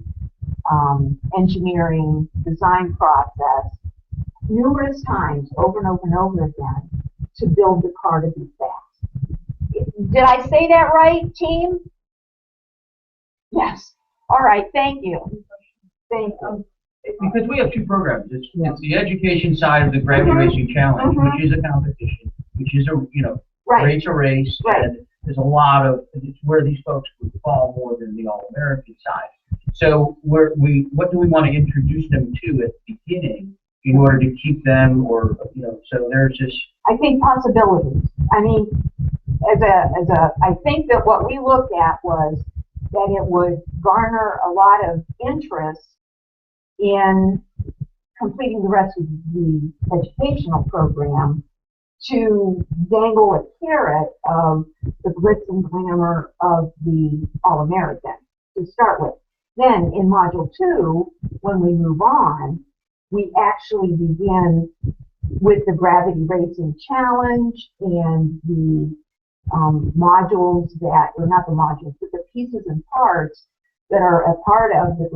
engineering design process numerous times over and over and over again to build the car to be fast. Did I say that right, team? Yes. All right, thank you. Thank you. Because we have two programs. It's the education side of the Gravity Racing Challenge, which is a competition, which is race a race, and there's a lot of, it's where these folks would fall more than the All-American side. So what do we want to introduce them to at the beginning in order to keep them, or so there's this. I think possibilities. I mean, I think that what we looked at was that it would garner a lot of interest in completing the rest of the educational program to dangle a carrot of the glitz and glamour of the All-American to start with. Then in Module 2, when we move on, we actually begin with the Gravity Racing Challenge and the modules that, or not the modules, but the pieces and parts that are a part of the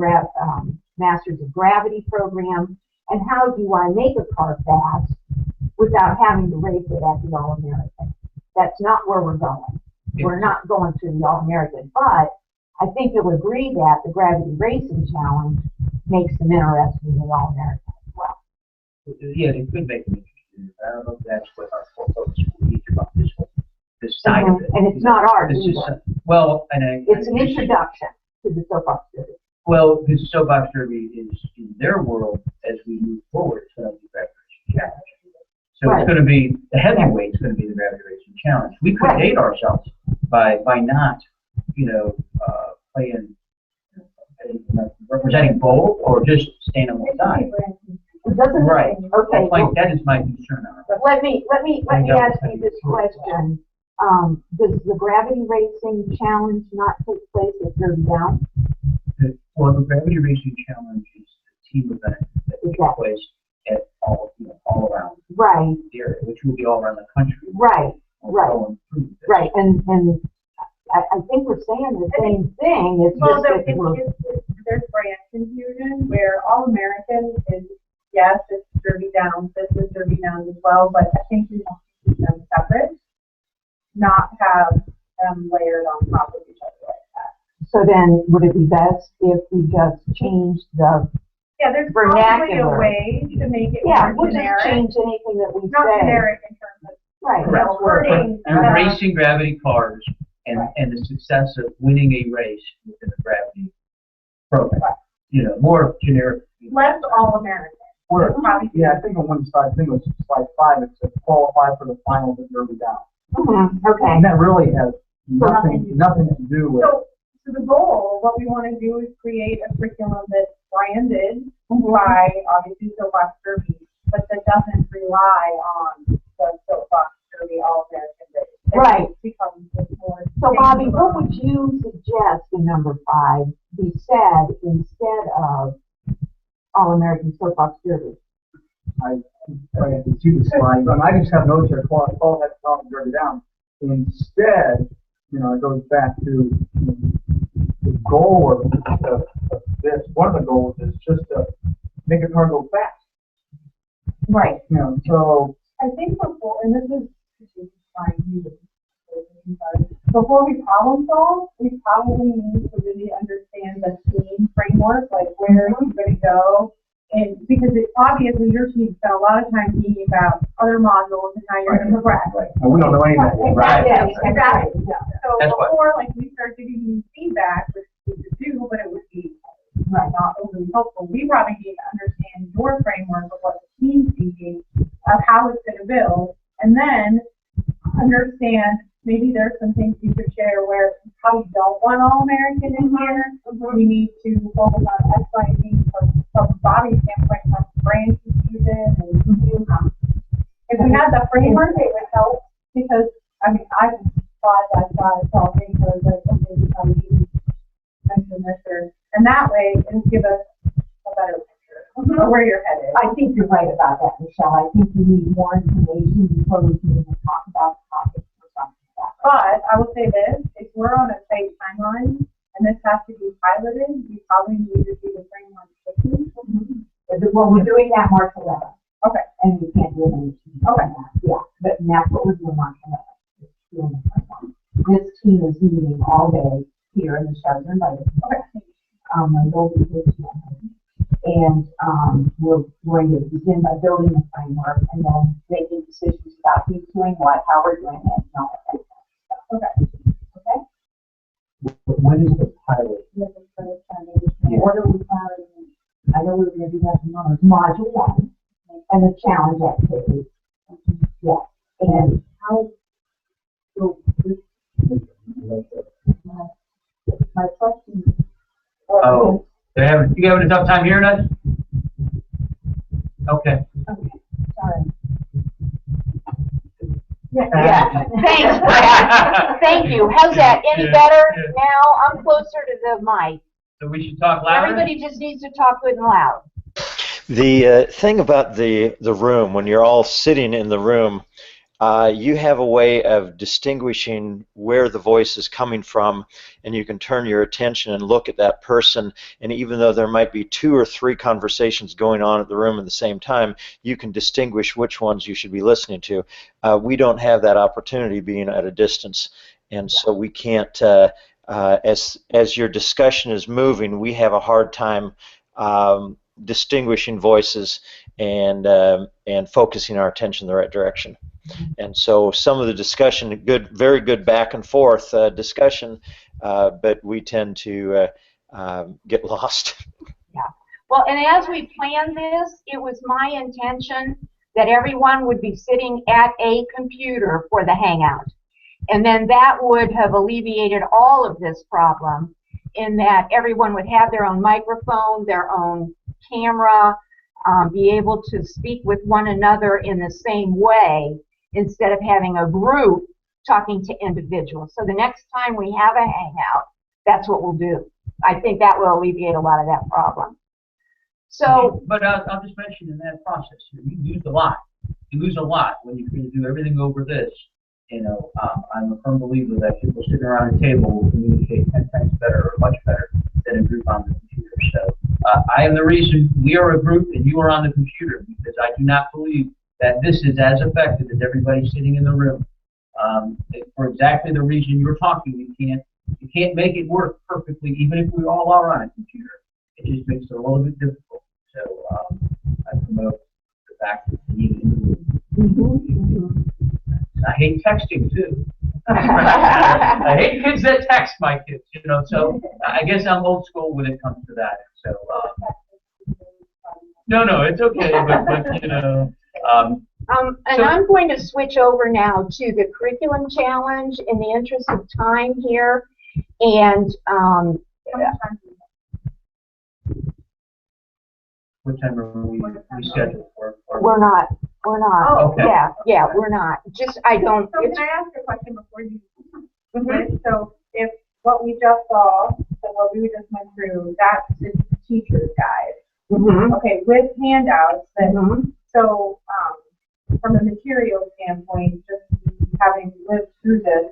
Masters of Gravity program, and how do I make a car fast without having to race it at the All-American. That's not where we're going. We're not going to the All-American, but I think you'll agree that the Gravity Racing Challenge makes them interested in the All-American as well. Yeah, it could make them interested. I don't know if that's what our core focus will be about this side of it. And it's not ours either. It's an introduction to the soapbox derby. Well, this soapbox derby is in their world as we move forward. It's going to be Gravity Racing Challenge. So it's going to be, the heavyweight is going to be the Gravity Racing Challenge. We could date ourselves by not, playing, representing both, or just staying on one side. It doesn't. Right. Okay. That is my concern. Let me ask you this question. Does the Gravity Racing Challenge not take place at Derby Down? Well, the Gravity Racing Challenge is a team event that takes place at all around Right. the area, which will be all around the country. Right. Right. And I think we're saying the same thing. It's Well, just there's brand confusion where All American is, yes, it's Derby Downs, this is Derby Downs as well, but I think we want to keep them separate, not have them layered on top of each other like that. So then, would it be best if we just changed the Yeah, there's probably vernacular? a way to make it Yeah, more we'll generic. just change anything that we Not say. generic in terms of, Right. Correct. wording. And racing gravity cars and the success of winning a race within the gravity program. You know, more generic. Less All American. Where, yeah, I think on one side, I think it was slide 5, it says qualify for the finals at Derby Down. Okay. And that really has nothing to do with. So the goal, what we want to do is create a curriculum that's branded by obviously Soapbox Derby, but that doesn't rely on the Soapbox Derby All American race. Right. It becomes more. So Bobby, what would you suggest in number 5 be said instead of All American Soapbox Derby? I can see the slide, and I just have notes here, call that problem Derby Down. Instead, you know, it goes back to the goal of this. One of the goals is just to make a car go fast. Right. You know, so I think before, and this is before we problem solve, we probably need to really understand the team framework, like where are you going to go, and because obviously your team spent a lot of time thinking about other modules and how you're going to progress. and we don't know anything. Right. Yes, exactly. So That's what- before, like, we start giving you feedback, which we could do, but it would be not overly helpful. We probably need to understand your framework of what the team's thinking of how it's going to build, and then understand maybe there's some things you could share where how you don't want All American in here. We need to focus on X, Y, and Z from Bobby's standpoint, from brand confusion and if we had the framework, it would help because I mean I thought talking so like okay, how you mention this and that way it will give us a better picture of where you're headed. I think you're right about that, Michelle. I think we need more information before we can even talk about the topic or something like that. But I will say this, if we're on a tight timeline and this has to be piloted, we probably need to do the framework quickly. Well, we're doing that March 11th. Okay. And we can't do anything. Okay. Yeah, but that's what we're doing March 11th. This team is meeting all day here in the shelter environment. Okay. And we're going to begin by building the framework and then making decisions about who's doing what, how we're doing it, and all that kind of stuff. Okay. Okay? When is the pilot? What are we piloting? I know we're going to do that tomorrow. Module 1 and the challenge activity. Yeah. And how, so this, my question. Oh, you having a tough time hearing us? Okay. Okay, sorry. Yeah. Thanks, Brad. Thank you. How's that? Any better now? I'm closer to the mic. So we should talk louder? Everybody just needs to talk good and loud. The thing about the room, when you're all sitting in the room, you have a way of distinguishing where the voice is coming from, and you can turn your attention and look at that person, and even though there might be 2 or 3 conversations going on at the room at the same time, you can distinguish which ones you should be listening to. We don't have that opportunity being at a distance, and so we can't, as your discussion is moving, we have a hard time distinguishing voices and focusing our attention in the right direction. And so some of the discussion, very good back and forth discussion, but we tend to get lost. Yeah. Well, and as we planned this, it was my intention that everyone would be sitting at a computer for the Hangout. And then that would have alleviated all of this problem in that everyone would have their own microphone, their own camera, be able to speak with one another in the same way instead of having a group talking to individuals. So the next time we have a hangout, that's what we'll do. I think that will alleviate a lot of that problem. So, but I'll just mention in that process, you lose a lot. You lose a lot when you're going to do everything over this. You know, I'm a firm believer that people sitting around a table will communicate 10 times better or much better than a group on the computer. So I am the reason we are a group and you are on the computer, because I do not believe that this is as effective as everybody sitting in the room. For exactly the reason you're talking, you can't make it work perfectly, even if we all are on a computer. It just makes it a little bit difficult. So I promote the fact that you need in the room. I hate texting too. I hate kids that text my kids, you know. So I guess I'm old school when it comes to that. So no, it's okay. But you know. And I'm going to switch over now to the curriculum challenge in the interest of time here. And what time are we scheduled for? we're not. Oh, okay. Yeah, we're not. Just I don't. So can I ask a question before you? So if what we just saw, so what we just went through, that's the teacher's guide. Okay, with handouts. Then so from a material standpoint, just having lived through this,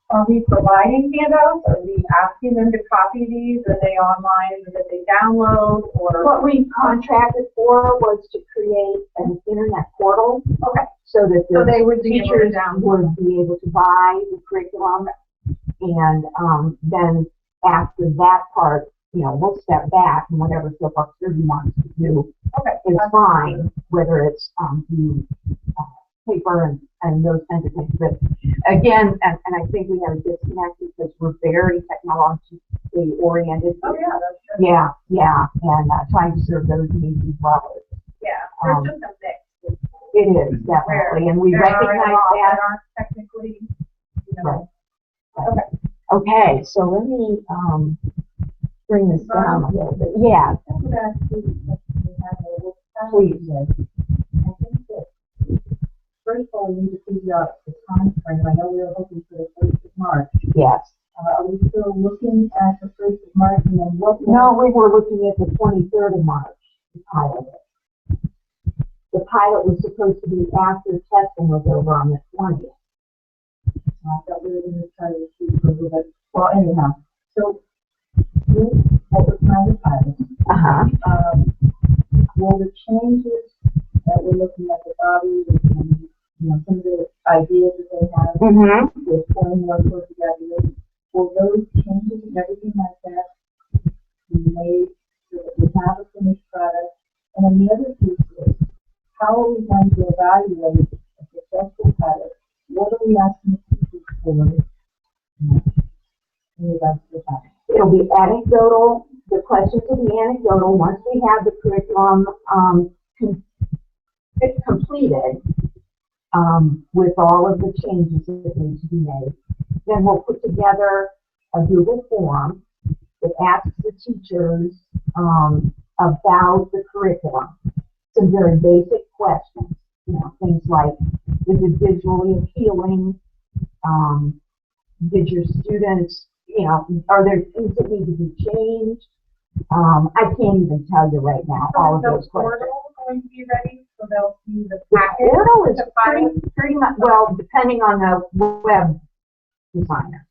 are we providing handouts? Are we asking them to copy these? Are they online? Or that they download? Or What we contracted for was to create an internet portal. Okay. So that So they would be able to teachers download. would be able to buy the curriculum, and then after that part, we'll step back, and whatever Soapbox Derby wants to do is fine, whether it's do paper and those kinds of things. But again, and I think we have a disconnect because we're very technologically oriented. Oh yeah, that's true. Yeah, and trying to serve those needs as well. Yeah, there's just a mix. It is, definitely, and we There recognize are a lot that. aren't technically, Right. Okay, so let me bring this down a little bit. Yeah, please. I think that, first of all, we need to figure out the time frame. I know we were hoping for the 1st of March. Yes. Are we still looking at the 1st of March, and then what? No, we were looking at the 23rd of March, the pilot. The pilot was supposed to be after testing was over on the 20th. I thought we were going to try to shoot for a little bit. Well, anyhow, so with what we're trying to pilot, will the changes that we're looking at the body and some of the ideas that they have with pulling more towards the graduation, will those changes and everything like that be made so that we have a finished product? And then the other piece is, how are we going to evaluate a successful pilot? What are we asking people for? It'll be anecdotal. The questions will be anecdotal. Once we have the curriculum completed with all of the changes that need to be made, then we'll put together a Google form that asks the teachers about the curriculum. Some very basic questions, things like, is it visually appealing? Did your students, are there things that need to be changed? I can't even tell you right now all of those questions. Portal going to be ready, so they'll see the The packet. portal is pretty much, well, depending on the web designers.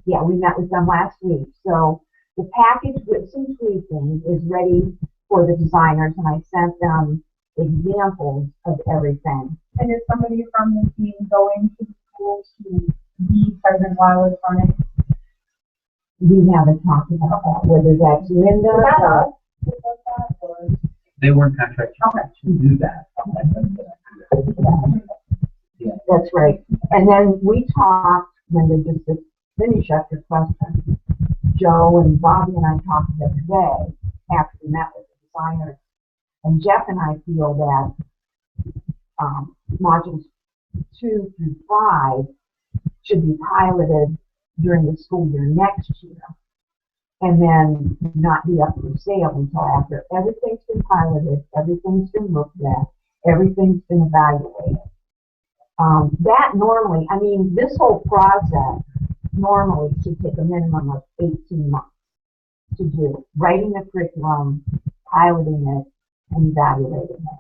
Yeah, we met with them last week. So the package with some tweaking is ready for the designers, and I sent them examples of everything. And is somebody from the team going to the schools to be present while it's running? We haven't talked about that, whether that's Linda or... They weren't contracted to do that. Yeah, that's right. And then we talked, Linda, just to finish up your question, Joe and Bobby and I talked the other day after we met with the designers, and Jeff and I feel that modules 2 through 5 should be piloted during the school year next year. and then not be up for sale until after everything's been piloted, everything's been looked at, everything's been evaluated. That normally, I mean, this whole process normally should take a minimum of 18 months to do, writing the curriculum, piloting it, and evaluating it.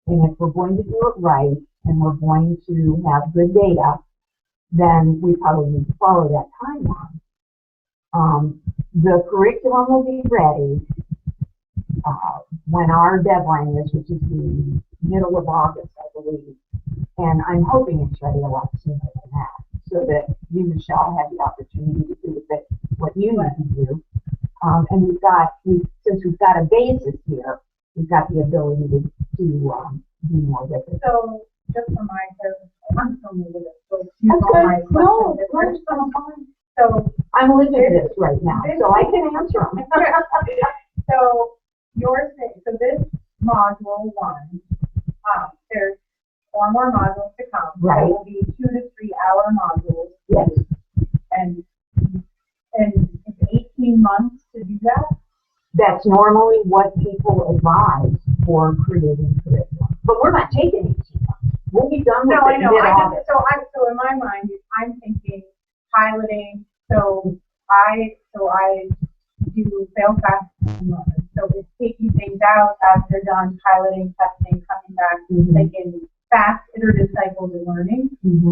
And if we're going to do it right, and we're going to have good data, then we probably need to follow that timeline. The curriculum will be ready when our deadline is, which is the middle of August, I believe. And I'm hoping it's ready a lot sooner than that, so that you, Michelle, have the opportunity to do with it what you need to do. And since we've got a basis here, we've got the ability to do more with it. So, just for my clarification, I'm familiar with it, so That's all my good. No, questions. fine. So, I'm living this right now, so I can answer them. so you're saying, so this module 1, there's 4 more modules to come. Right. It will be 2 to 3 hour modules. Yes. And it's 18 months to do that? That's normally what people advise for creating curriculum. But we're not taking 18 months. We'll be done with it in mid-August. So in my mind, I'm thinking piloting. So I do fail fast and learn. So it's taking things out as they're done, piloting, testing, coming back, like in fast iterative cycles of learning.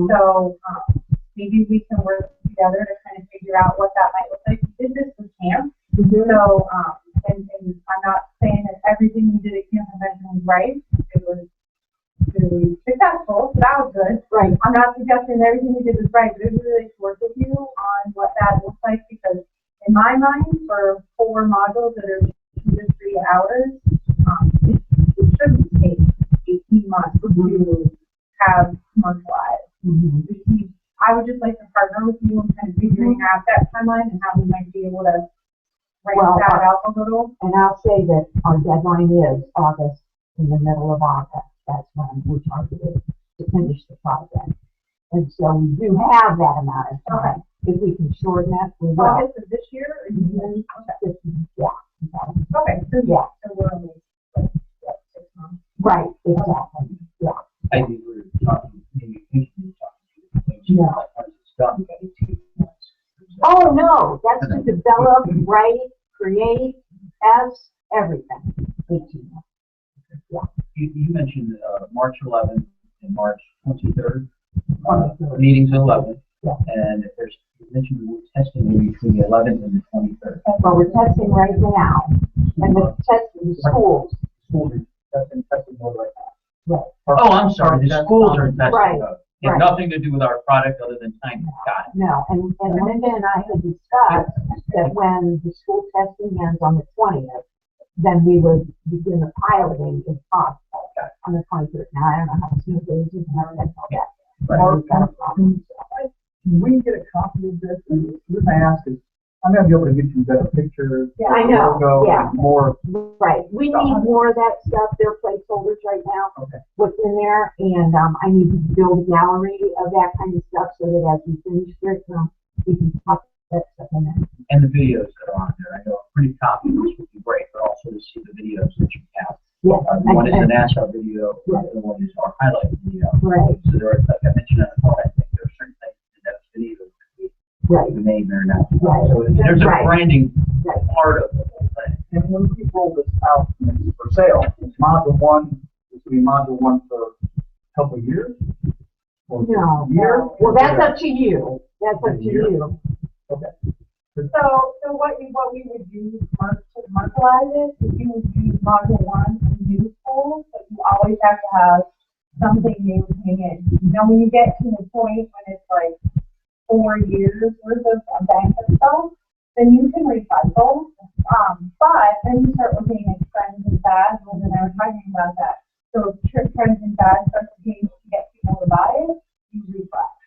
So maybe we can work together to kind of figure out what that might look like. We did this with camp. So and I'm not saying that everything we did at Camp Convention was right. It was really successful, so that was good. Right. I'm not suggesting that everything we did was right, but it was really to work with you on what that looks like, because in my mind, for 4 modules that are 2 to 3 hours, it shouldn't take 18 months to have commercialized. I would just like to partner with you in kind of figuring out that timeline and how we might be able to write that out a little. And I'll say that our deadline is August, in the middle of August. That's when we're targeted to finish the project. And so we do have that amount of time. If we can shorten it, we will. August of this year? Or Yeah. Okay, so Yeah. So we're only like 6 months. Right, exactly. Yeah. I think we're talking, maybe No. it's done in 18 months. Oh, no, that's to develop, write, create, test, everything. 18 months. Yeah. You mentioned March 11th and March 23rd. Meetings 11th. Yeah. And you mentioned we're testing between the 11th and the 23rd. Well, we're testing right now. And we're testing the schools. Schools are testing mode right now. Right. Oh, I'm sorry, the schools are in testing Right. mode. It has Right. nothing to do with our product other than timing. Got it. No, and Linda and I had discussed that when the school testing ends on the 20th, then we would begin the piloting if possible on the 23rd. Now, I don't know how soon it is, and how that's all that. Or we've got a problem. Can we get a copy of this? And the reason I ask is, I'm going to be able to get you better pictures. Yeah, I know, logo, yeah. More. Right, we need more of that stuff. They're placeholders right now. Okay. What's in there, and I need to build a gallery of that kind of stuff so that as we finish curriculum, we can put that stuff in there. And the videos that are on there. I know a pretty copy of this would be great, but also to see the videos that you have. Yes. One is an NASA video, the other one is our highlight video. Right. So there are, like I mentioned on the phone, I think there are certain things in those videos that Right. we may or not. Right. So there's a Right. branding Right. part of the whole thing. And when we roll this out for sale, is module 1, is going to be module 1 for a couple of years? Or No, a year? well, that's up to you. That's up to you. Okay. So what we would do to commercialize it is you would use module 1 in new schools, but you always have to have something new hang in. You know, when you get to the point when it's like 4 years worth of a bank of stuff, then you can recycle. But then you start looking at trends and fads, and I was talking about that. So if trends and fads start to change to get people to buy it, you refresh.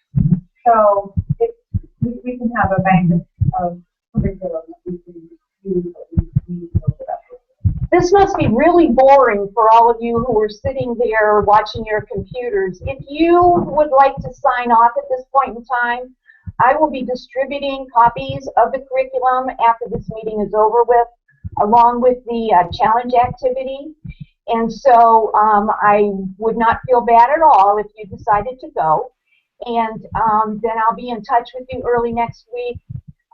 So we can have a bank of curriculum that we can use. This must be really boring for all of you who are sitting there watching your computers. If you would like to sign off at this point in time, I will be distributing copies of the curriculum after this meeting is over with, along with the challenge activity. And so I would not feel bad at all if you decided to go. And then I'll be in touch with you early next week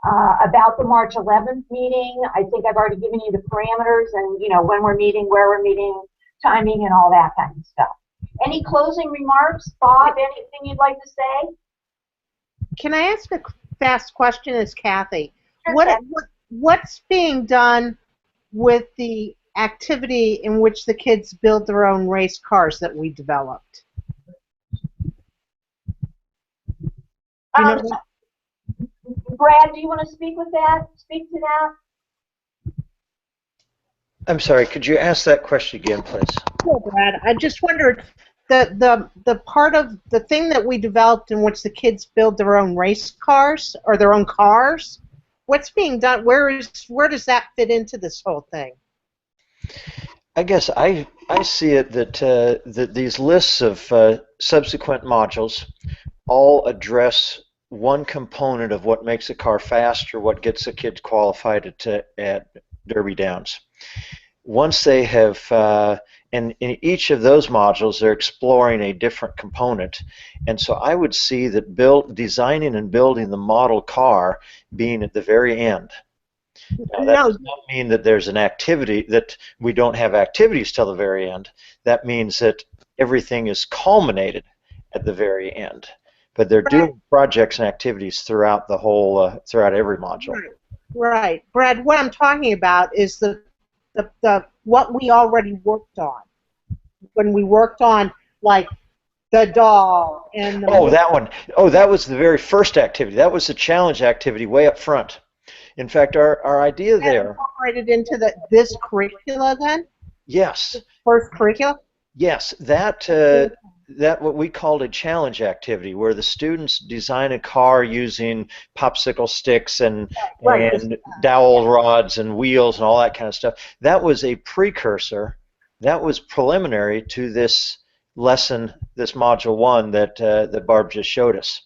about the March 11th meeting. I think I've already given you the parameters and, you know, when we're meeting, where we're meeting, timing, and all that kind of stuff. Any closing remarks? Bob, anything you'd like to say? Can I ask a fast question as Kathy? Sure, What's being done with the activity in which the kids build their own race cars that we developed? You know, Brad, do you want to speak with that? Speak to that? I'm sorry, could you ask that question again, please? Sure, Brad. I just wondered, the part of the thing that we developed in which the kids build their own race cars or their own cars, what's being done? Where does that fit into this whole thing? I guess I see it that these lists of subsequent modules all address one component of what makes a car fast or what gets a kid qualified at Derby Downs. Once they have, and in each of those modules, they're exploring a different component. And so I would see that designing and building the model car being at the very end. Now, that does not mean that there's an activity, that we don't have activities till the very end. That means that everything is culminated at the very end. But they're doing projects and activities throughout the whole, throughout every module. Right. Brad, what I'm talking about is the what we already worked on. When we worked on, like, the doll and the... Oh, that one. Oh, that was the very first activity. That was the challenge activity way up front. In fact, our idea there... Incorporated into this curricula then? Yes. First curricula? Yes, that what we called a challenge activity, where the students design a car using popsicle sticks and dowel rods and wheels and all that kind of stuff. That was a precursor. That was preliminary to this lesson, this module 1 that Barb just showed us.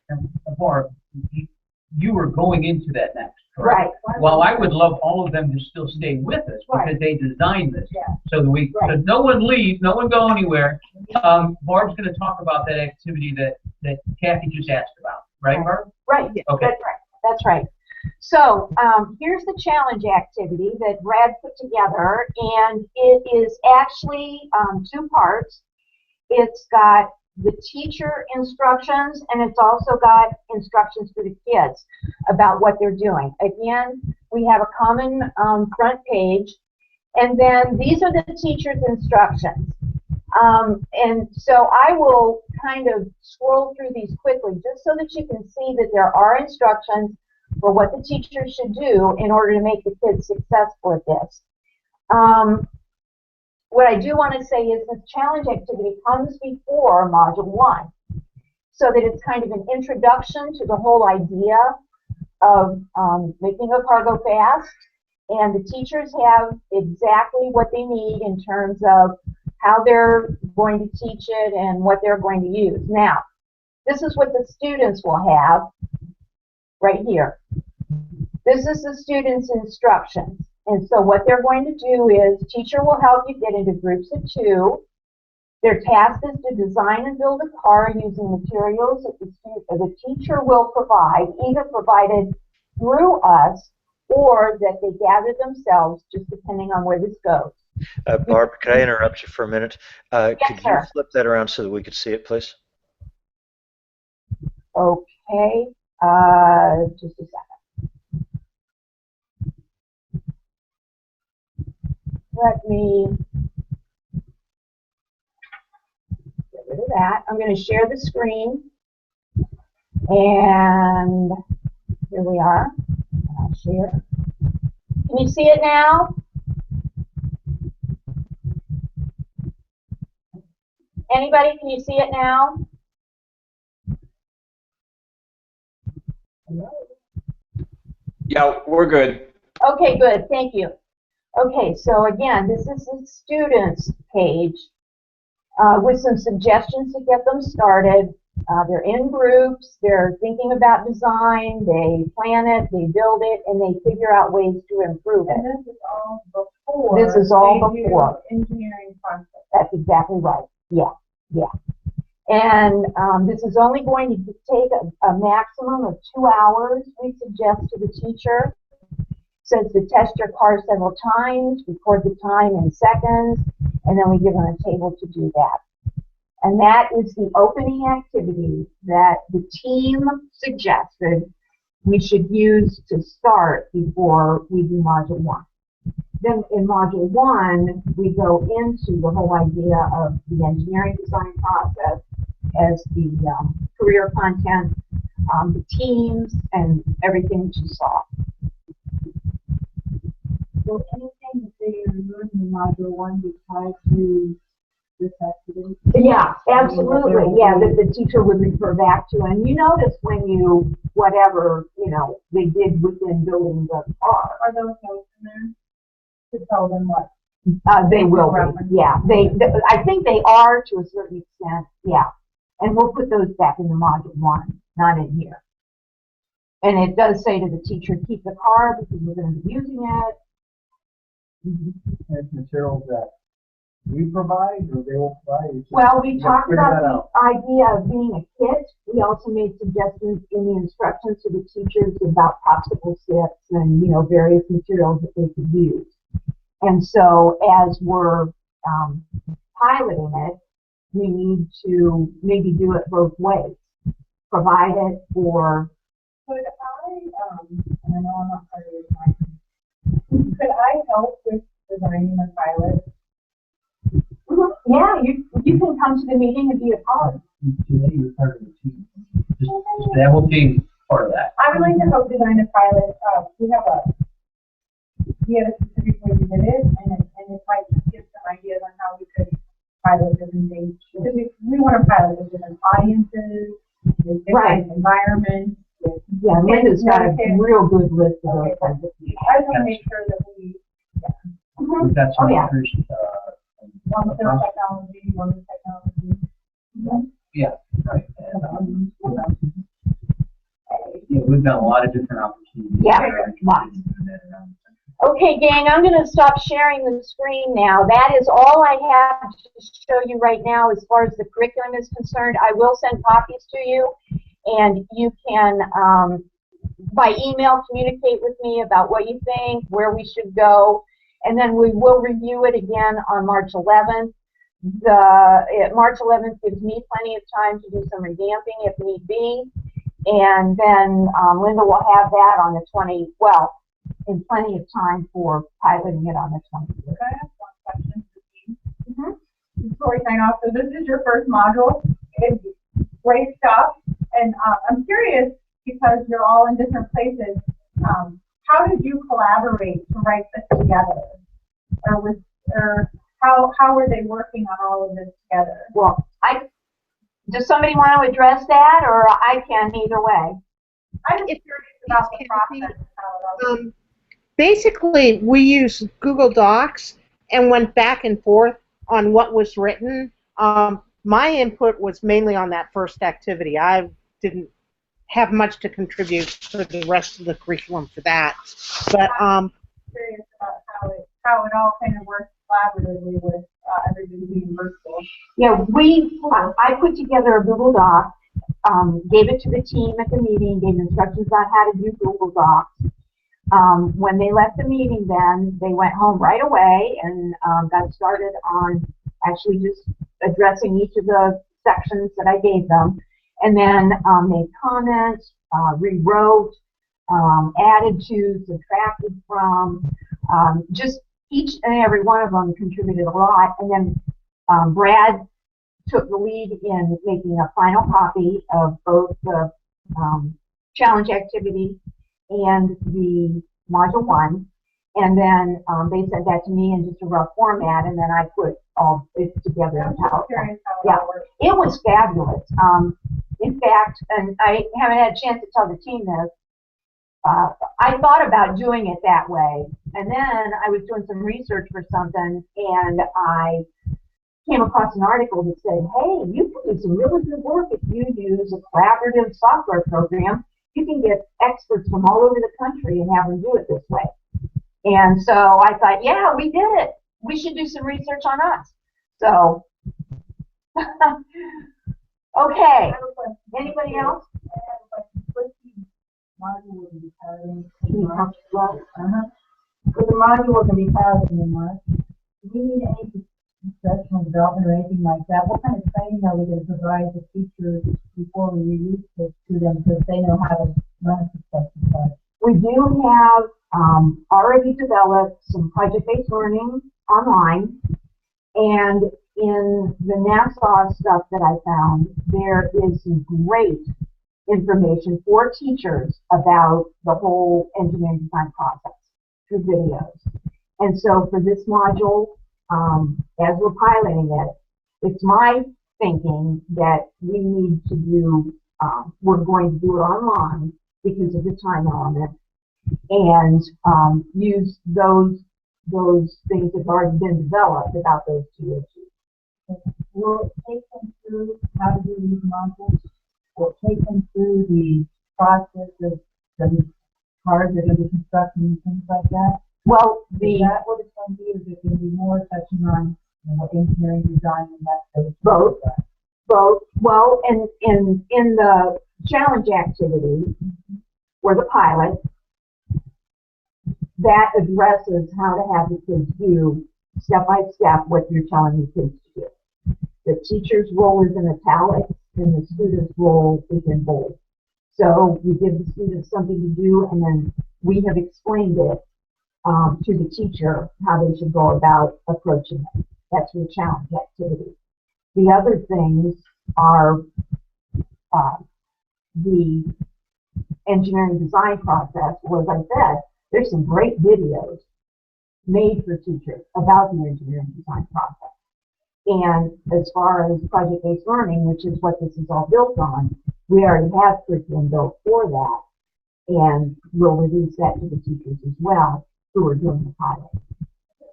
And Barb, you were going into that next, correct? Right. Well, I would love all of them to still stay with us because they designed this. Yeah. So so no one leave, no one go anywhere. Barb's going to talk about that activity that Kathy just asked about, right, Barb? Right. Okay. That's right. So here's the challenge activity that Brad put together, and it is actually 2 parts. It's got the teacher instructions, and it's also got instructions for the kids about what they're doing. Again, we have a common front page, and then these are the teacher's instructions. And so I will kind of scroll through these quickly just so that you can see that there are instructions for what the teacher should do in order to make the kids successful at this. What I do want to say is this challenge activity comes before Module 1, so that it's kind of an introduction to the whole idea of making a car go fast, and the teachers have exactly what they need in terms of how they're going to teach it and what they're going to use. Now, this is what the students will have right here. This is the students' instructions. And so what they're going to do is, teacher will help you get into groups of 2. Their task is to design and build a car using materials that the teacher will provide, either provided through us or that they gather themselves, just depending on where this goes. Barb, could I interrupt you for a minute? Yes, could sir. you flip that around so that we could see it, please? Okay, just a second. Let me get rid of that. I'm going to share the screen, and here we are. I'll share. Can you see it now? Anybody, can you see it now? Hello? Yeah, we're good. Okay, good. Thank you. Okay, so again, this is the students page with some suggestions to get them started. They're in groups, they're thinking about design, they plan it, they build it, and they figure out ways to improve And it. this is all before. This is all they do before. Engineering process. That's exactly right. Yeah, yeah. And this is only going to take a maximum of 2 hours, we suggest to the teacher. Says to test your car several times, record the time in seconds, and then we give them a table to do that. And that is the opening activity that the team suggested we should use to start before we do Module 1. Then in Module 1, we go into the whole idea of the engineering design process as the career content, the teams, and everything that you saw. So anything that they learn in Module 1 be tied to this activity? Yeah, absolutely. Yeah, the teacher would refer back to, and you notice when you, whatever, you know, they did within building the car. Are those notes in there to tell them what? They will be, yeah. I think they are to a certain extent, yeah. And we'll put those back in the Module 1, not in here. And it does say to the teacher, keep the car because we're going to be using it. And materials that we provide or they will provide? Well, we talked figure about that the out. idea of being a kit. We also made suggestions in the instructions to the teachers about popsicle sticks and, you know, various materials that they could use. And so as we're piloting it, we need to maybe do it both ways. Provide it or... Could I, and I know I'm not part of your time, could I help with designing a pilot? Yeah, you can come to the meeting and be a part. Today you're part of the team. Just the whole team part of that. I would like to help design a pilot. We have a specific way we did it, and it might give some ideas on how we could pilot different things. Because we want to pilot with different audiences, with different environments. Yeah, Linda's got a real good list of those kinds of things. I just want to make sure that we, We've got some information, one with technology, one with technology. yeah, right. And, yeah, we've got a lot of different opportunities. Yeah, lots. Okay, gang, I'm going to stop sharing the screen now. That is all I have to show you right now as far as the curriculum is concerned. I will send copies to you, and you can, by email, communicate with me about what you think, where we should go, and then we will review it again on March 11th. March 11th gives me plenty of time to do some revamping if need be, and then Linda will have that on the in plenty of time for piloting it on the 20th. Can I ask one question? Before we sign off, so this is your first module. It's great stuff, and I'm curious because you're all in different places. How did you collaborate to write this together, or how were they working on all of this together? Well, does somebody want to address that, or I can either way? I'm just curious about the process. Basically, we used Google Docs and went back and forth on what was written. My input was mainly on that first activity. I didn't have much to contribute for the rest of the curriculum for that. But I'm curious about how it all kind of works collaboratively with everybody being virtual. Yeah, I put together a Google Doc, gave it to the team at the meeting, gave instructions on how to do Google Docs. When they left the meeting then, they went home right away and got started on actually just addressing each of the sections that I gave them. And then made comments, rewrote, added to, subtracted from, just each and every one of them contributed a lot. And then Brad took the lead in making a final copy of both the challenge activity and the Module 1, and then they sent that to me in just a rough format, and then I put all this together in PowerPoint. Yeah, it was fabulous. In fact, and I haven't had a chance to tell the team this, I thought about doing it that way, and then I was doing some research for something, and I came across an article that said, hey, you can do some really good work if you use a collaborative software program. You can get experts from all over the country and have them do it this way. And so I thought, yeah, we did it. We should do some research on us. So, okay. Anybody else? I have a question. What's the module will be piloting Can in you March? talk about- With the module will be piloting in March, do we need any professional development or anything like that? What kind of training are we going to provide the teachers before we release this to them so they know how to run a successful project? We do have already developed some project-based learning online, and in the Nassau stuff that I found, there is some great information for teachers about the whole engineering design process through videos. And so for this module, as we're piloting it, it's my thinking that we need to do, we're going to do it online because of the time element, and use those things that have already been developed about those two issues. Will it take them through how to do these modules? Will it take them through the process of the cars that are going to be constructed and things like that? Well, Is that what it's going to be? Or is it going to be more touching on engineering design and that sort of Both. stuff? Both. Well, in the challenge activity, or the pilot, that addresses how to have the kids do step by step what you're telling the kids to do. The teacher's role is in italics and the student's role is in bold. So you give the students something to do, and then we have explained it to the teacher how they should go about approaching it. That's your challenge activity. The other things are the engineering design process. Well, as I said, there's some great videos made for teachers about the engineering design process. And as far as project-based learning, which is what this is all built on, we already have curriculum built for that, and we'll release that to the teachers as well who are doing the pilot.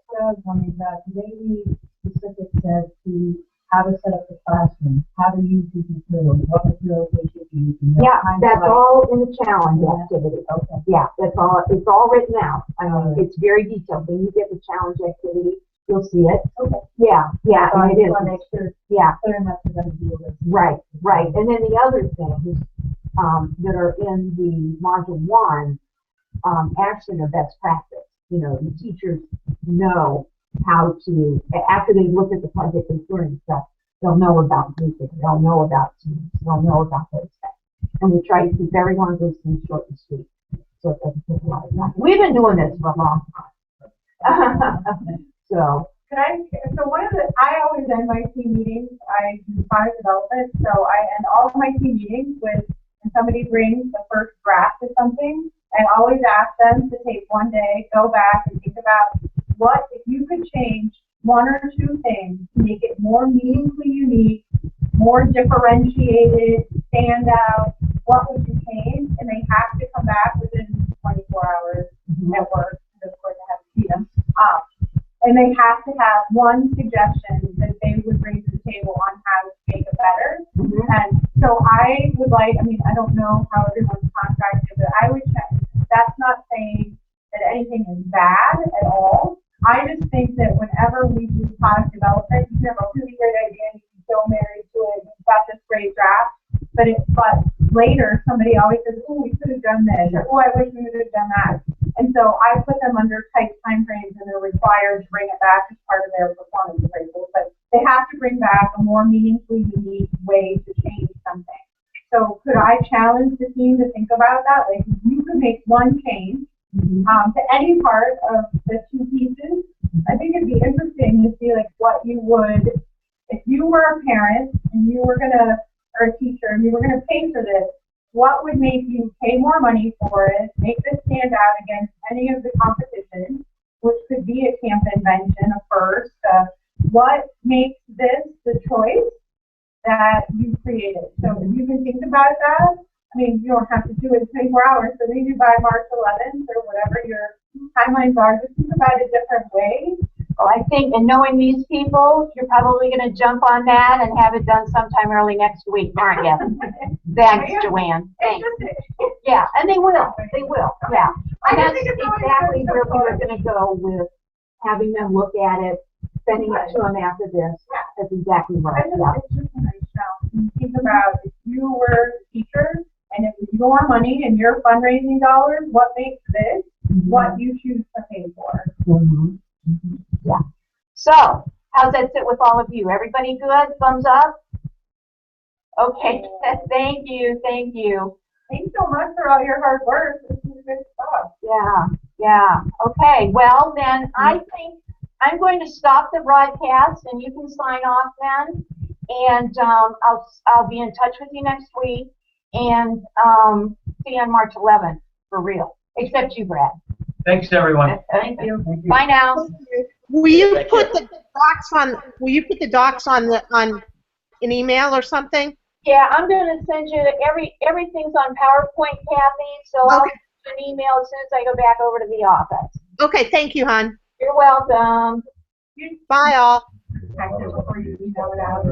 What I was wondering about, do they need specific as to how to set up the classroom, how to use these materials, what materials they should use? And what Yeah, kinds of, that's like, all in the challenge Yeah. activity. Okay. Yeah, that's all. It's all written out. I mean, Alright. it's very detailed. When you get the challenge activity, you'll see it. Okay. Yeah, So I and it just is. want to make sure it's Yeah, clear enough for them to be able to. right. And then the other things that are in the module 1 actually are best practice. You know, the teachers know how to, after they look at the project-based learning stuff, they'll know about grouping, they'll know about teams, they'll know about those things. And we try to keep every one of those things short and sweet, so it doesn't take a lot of time. We've been doing this for a long time. So, So one of the, I always end my team meetings, I do product development, so I end all of my team meetings with, when somebody brings the first draft of something, I always ask them to take one day, go back and think about what, if you could change one or two things to make it more meaningfully unique, more differentiated, stand out, what would you change? And they have to come back within 24 hours at work, because of course I have to see them. And they have to have one suggestion that they would bring to the table on how to make it better. And so I would like, I mean, I don't know how everyone's contracted, but I would check. That's not saying that anything is bad at all. I just think that whenever we do product development, you can have a really great idea and you can feel married to it, you've got this great draft, but later somebody always says, oh, we could have done this, or oh, I wish we would have done that. And so I put them under tight time frames and they're required to bring it back as part of their performance appraisal. But they have to bring back a more meaningfully unique way to change something. So could I challenge the team to think about that? Like, you could make one change to any part of the two pieces. I think it'd be interesting to see like what you would, if you were a parent and you were gonna, or a teacher, and you were gonna pay for this, what would make you pay more money for it, make this stand out against any of the competition, which could be a camp invention, a first, what makes this the choice that you created? So if you can think about that, I mean, you don't have to do it in 24 hours, so maybe by March 11th or whatever your timelines are, just think about a different way Well, I think, and knowing these people, you're probably going to jump on that and have it done sometime early next week, aren't you? Thanks, Joanne. Thanks. Yeah, and they will. They will. Yeah. And that's exactly where we were going to go with having them look at it, sending it to them after this. That's exactly right. Yeah. It's just a nice challenge. Think about if you were a teacher and it was your money and your fundraising dollars, what makes this what you choose to pay for? Yeah. So, how's that sit with all of you? Everybody good? Thumbs up? Okay. Thank you. Thank you. Thanks so much for all your hard work. This is good stuff. Yeah. Yeah. Okay. Well, then I think I'm going to stop the broadcast, and you can sign off then. And I'll be in touch with you next week, and see you on March 11th for real. Except you, Brad. Thanks, everyone. Thank you. Bye now. Will you put the docs on? Will you put the docs on an email or something? Yeah, I'm going to send you everything's on PowerPoint, Kathy. So I'll send you an email as soon as I go back over to the office. Okay, thank you, hon. You're welcome. Bye, all. Before you email it out.